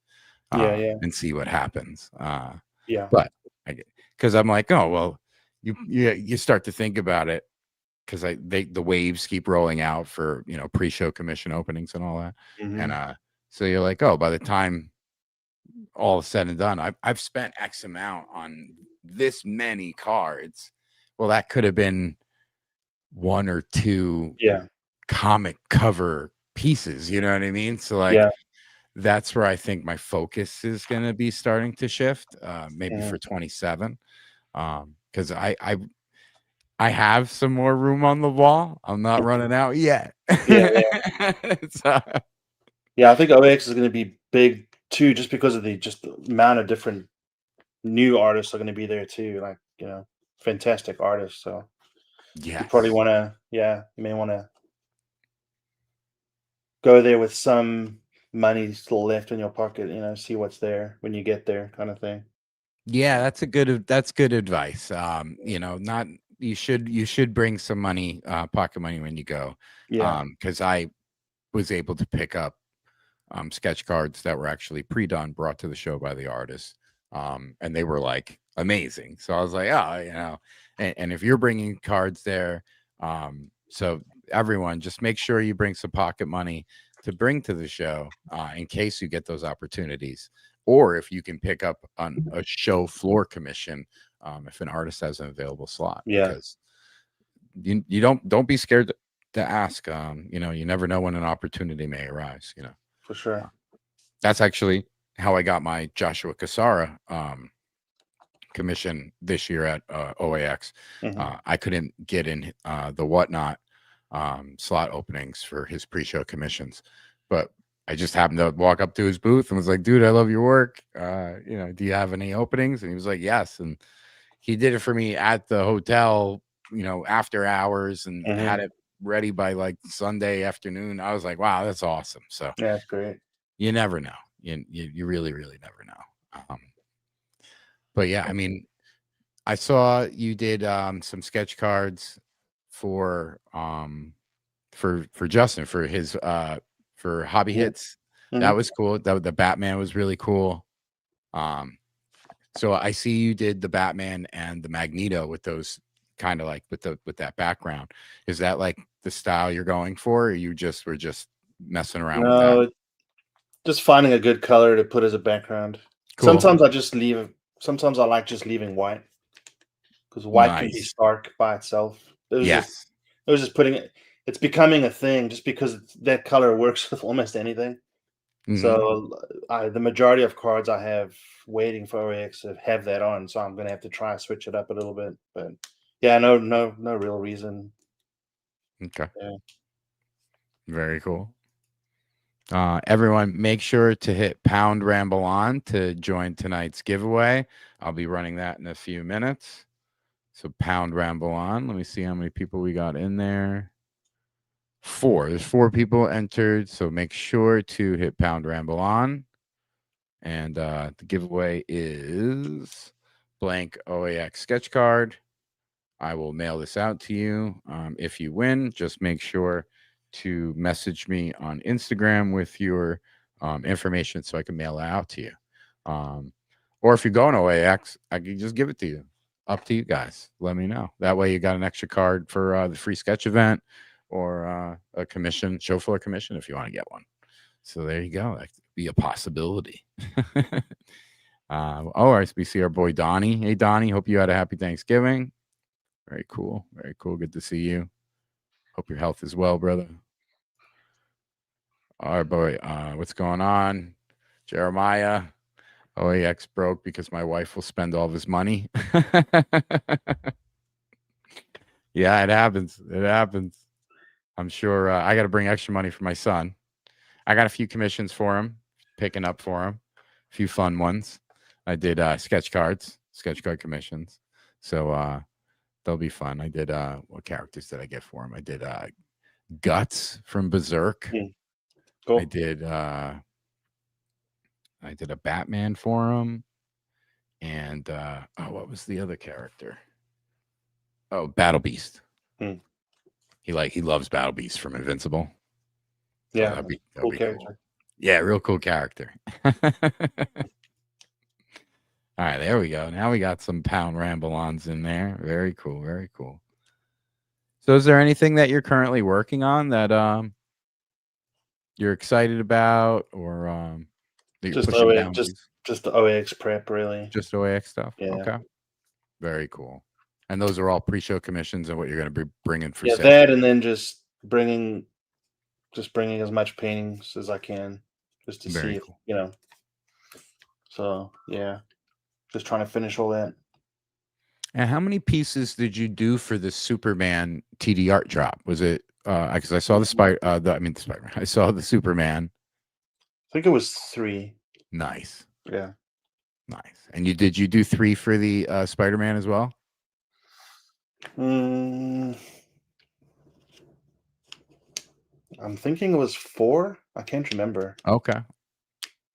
Yeah, yeah, and see what happens. yeah. But because I'm like, oh well, you start to think about it because the waves keep rolling out for pre-show commission openings and all that, and Hmm. so you're like, oh, by the time all is said and done, I've spent X amount on this many cards. Well, that could have been one or two Yeah, comic cover pieces. You know what I mean? So like yeah. that's where I think my focus is going to be starting to shift. Maybe Hmm. for 27, because I have some more room on the wall. I'm not running out yet. Yeah, yeah. So, Yeah, I think OX is going to be big too, just because of the amount of different new artists are going to be there too. Like, fantastic artists. So you probably yes. want to, yeah, you may want to go there with some money still left in your pocket. See what's there when you get there, kind of thing. Yeah, that's good advice. Not you should bring some money, pocket money when you go. Yeah. Because I was able to pick up sketch cards that were actually pre-done, brought to the show by the artist. And they were like amazing. So I was like, oh, and if you're bringing cards there, so everyone just make sure you bring some pocket money to bring to the show, in case you get those opportunities, or if you can pick up on a show floor commission, if an artist has an available slot, Yeah, because you don't be scared to ask. You never know when an opportunity may arise. for sure. Uh, that's actually how I got my Joshua Cassara commission this year at OAX. Hmm. I couldn't get in the Whatnot slot openings for his pre-show commissions, but I just happened to walk up to his booth and was like, dude, I love your work. Do you have any openings? And he was like, yes. And he did it for me at the hotel, after hours, and Hmm. had it ready by like Sunday afternoon. I was like, wow, that's awesome. So Yeah, that's great. you never know. You really, really never know. But yeah, I mean, I saw you did some sketch cards for for Justin for his for hobby Yeah. hits. That Hmm. was cool. The Batman was really cool. Um, so I see you did the Batman and the Magneto with those kind of like with that background. Is that like the style you're going for, or you were just messing around with that? No, just finding a good color to put as a background. Cool. Sometimes I just leave. Sometimes I like just leaving white, because white can be Nice. stark by itself. Yes. It was just putting it. It's becoming a thing just because that color works with almost anything. Hmm. So the majority of cards I have waiting for OAX have that on. So I'm gonna have to try and switch it up a little bit. But yeah, no real reason. Okay. Yeah. Very cool. Everyone, make sure to hit pound ramble on to join tonight's giveaway. I'll be running that in a few minutes. So pound ramble on. Let me see how many people we got in there. 4. There's 4 people entered. So make sure to hit pound ramble on. And the giveaway is blank OAX sketch card. I will mail this out to you. If you win, just make sure to message me on Instagram with your information so I can mail it out to you. Or if you're going to OAX, I can just give it to you. Up to you guys. Let me know. That way you got an extra card for the free sketch event or a commission, show floor commission if you want to get one. So there you go. That could be a possibility. All right, we see our boy Donnie. Hey, Donnie, hope you had a happy Thanksgiving. Very cool. Very cool. Good to see you. Hope your health is well, brother. All right, boy. What's going on? Jeremiah. OAX broke because my wife will spend all of his money. Yeah, it happens. It happens. I'm sure I got to bring extra money for my son. I got a few commissions for him, picking up for him. A few fun ones. I did sketch cards, sketch card commissions. So they'll be fun. I did what characters did I get for him? I did Guts from Berserk. Cool. I did a Batman for him. And what was the other character? Oh, Battle Beast. He loves Battle Beast from Invincible. Yeah, that'd be cool character. Cool. Yeah, real cool character. All right, there we go. Now we got some pound Rambleons in there. Very cool, very cool. So is there anything that you're currently working on that you're excited about or that you're Just pushing OAX, down? just the OAX prep, really. Just OAX stuff? Yeah. Okay. Very cool. And those are all pre-show commissions and what you're going to be bringing for sale. That and then just bringing as much paintings as I can just to see if, So, yeah. Just trying to finish all that. And how many pieces did you do for the Superman TDArt drop? Was it because I saw the Spider-Man. I saw the Superman. I think it was 3. Nice. Yeah. Nice. And did you do 3 for the Spider-Man as well? I'm thinking it was 4. I can't remember. Okay.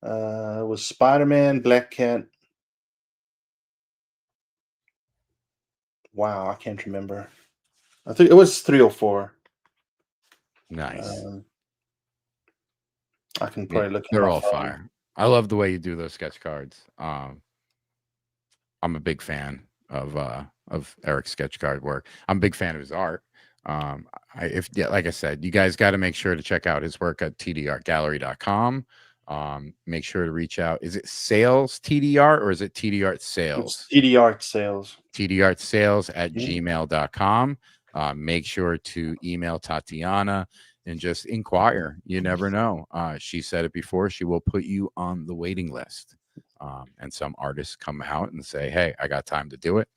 It was Spider-Man, Black Cat. Wow, I can't remember. I think it was 3 or 4. Nice. I can probably look. They're all fire. I love the way you do those sketch cards. I'm a big fan of Erick's sketch card work. I'm a big fan of his art. Like I said, you guys got to make sure to check out his work at tdartgallery.com. Make sure to reach out. Is it sales TDArt or is it TDArt sales? It's TDArt sales. TDArt sales at gmail.com. Make sure to email Tatiana and just inquire. You never know. She said it before. She will put you on the waiting list. And some artists come out and say, hey, I got time to do it.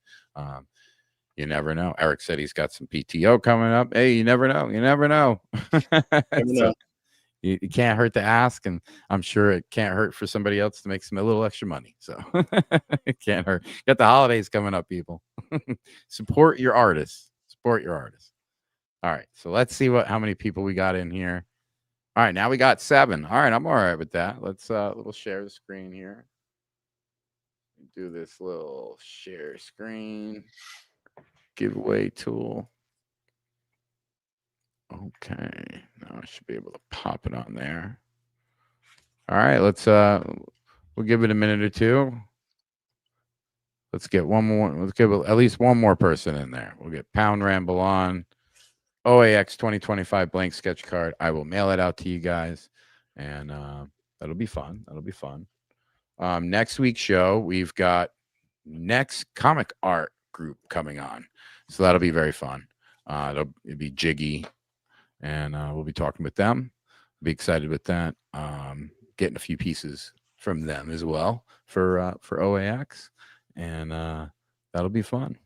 You never know. Erick said he's got some PTO coming up. Hey, you never know. You never know. So you can't hurt to ask. And I'm sure it can't hurt for somebody else to make a little extra money. So it can't hurt. Got the holidays coming up, people. Support your artists. Support your artists. All right. So let's see how many people we got in here. All right. Now we got 7. All right. I'm all right with that. Let's little share the screen here. Do this little share screen giveaway tool. Okay, now I should be able to pop it on there. All right, let's we'll give it a minute or two. Let's get one more. Let's give at least one more person in there. We'll get Pound Ramble on OAX 2025 blank sketch card. I will mail it out to you guys, and that'll be fun. That'll be fun. Next week's show, we've got next comic art group coming on, so that'll be very fun. It'll be Jiggy, and we'll be talking with them. Be excited with that. Getting a few pieces from them as well for OAX, and that'll be fun.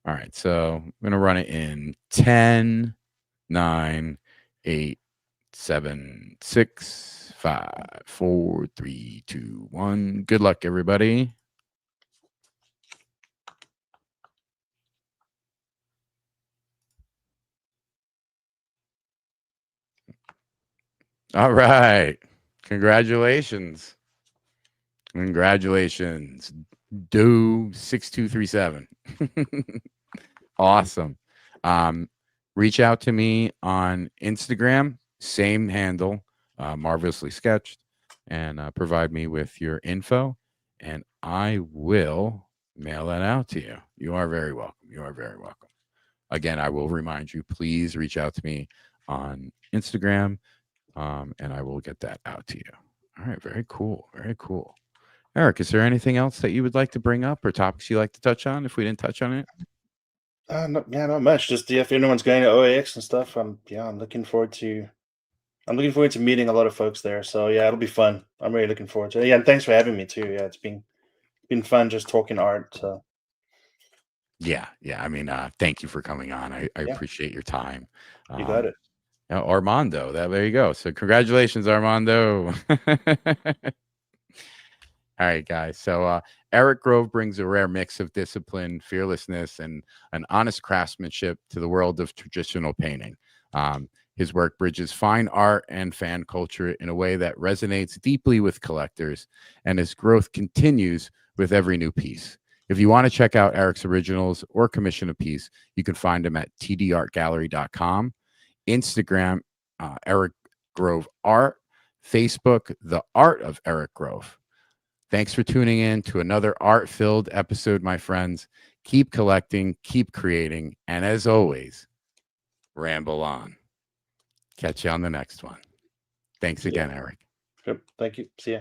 All right, so I'm gonna run it in 10, 9, 8, 7, 6, 5, 4, 3, 2, 1. Good luck, everybody. All right. Congratulations. Congratulations. Do 6237. Awesome. reach out to me on Instagram, same handle, Marvelously Sketched, and provide me with your info, and I will mail that out to you. You are very welcome. You are very welcome. Again, I will remind you, please reach out to me on Instagram, and I will get that out to you. All right, very cool. Very cool. Eric, is there anything else that you would like to bring up or topics you like to touch on if we didn't touch on it? Not much. Just if anyone's going to OAX and stuff, I'm looking forward to meeting a lot of folks there. So yeah, it'll be fun. I'm really looking forward to it. Yeah, and thanks for having me too. Yeah, it's been fun just talking art. So Yeah. I mean, thank you for coming on. I Yeah. appreciate your time. you got it. Armando, there you go. So congratulations, Armando. All right, guys. So Erick Grove brings a rare mix of discipline, fearlessness, and an honest craftsmanship to the world of traditional painting. His work bridges fine art and fan culture in a way that resonates deeply with collectors, and his growth continues with every new piece. If you want to check out Erick's originals or commission a piece, you can find him at tdartgallery.com, Instagram, Erick Grove Art, Facebook, The Art of Erick Grove. Thanks for tuning in to another art-filled episode, my friends. Keep collecting, keep creating, and as always, ramble on. Catch you on the next one. Thanks again, Eric. Yep. Thank you. See ya.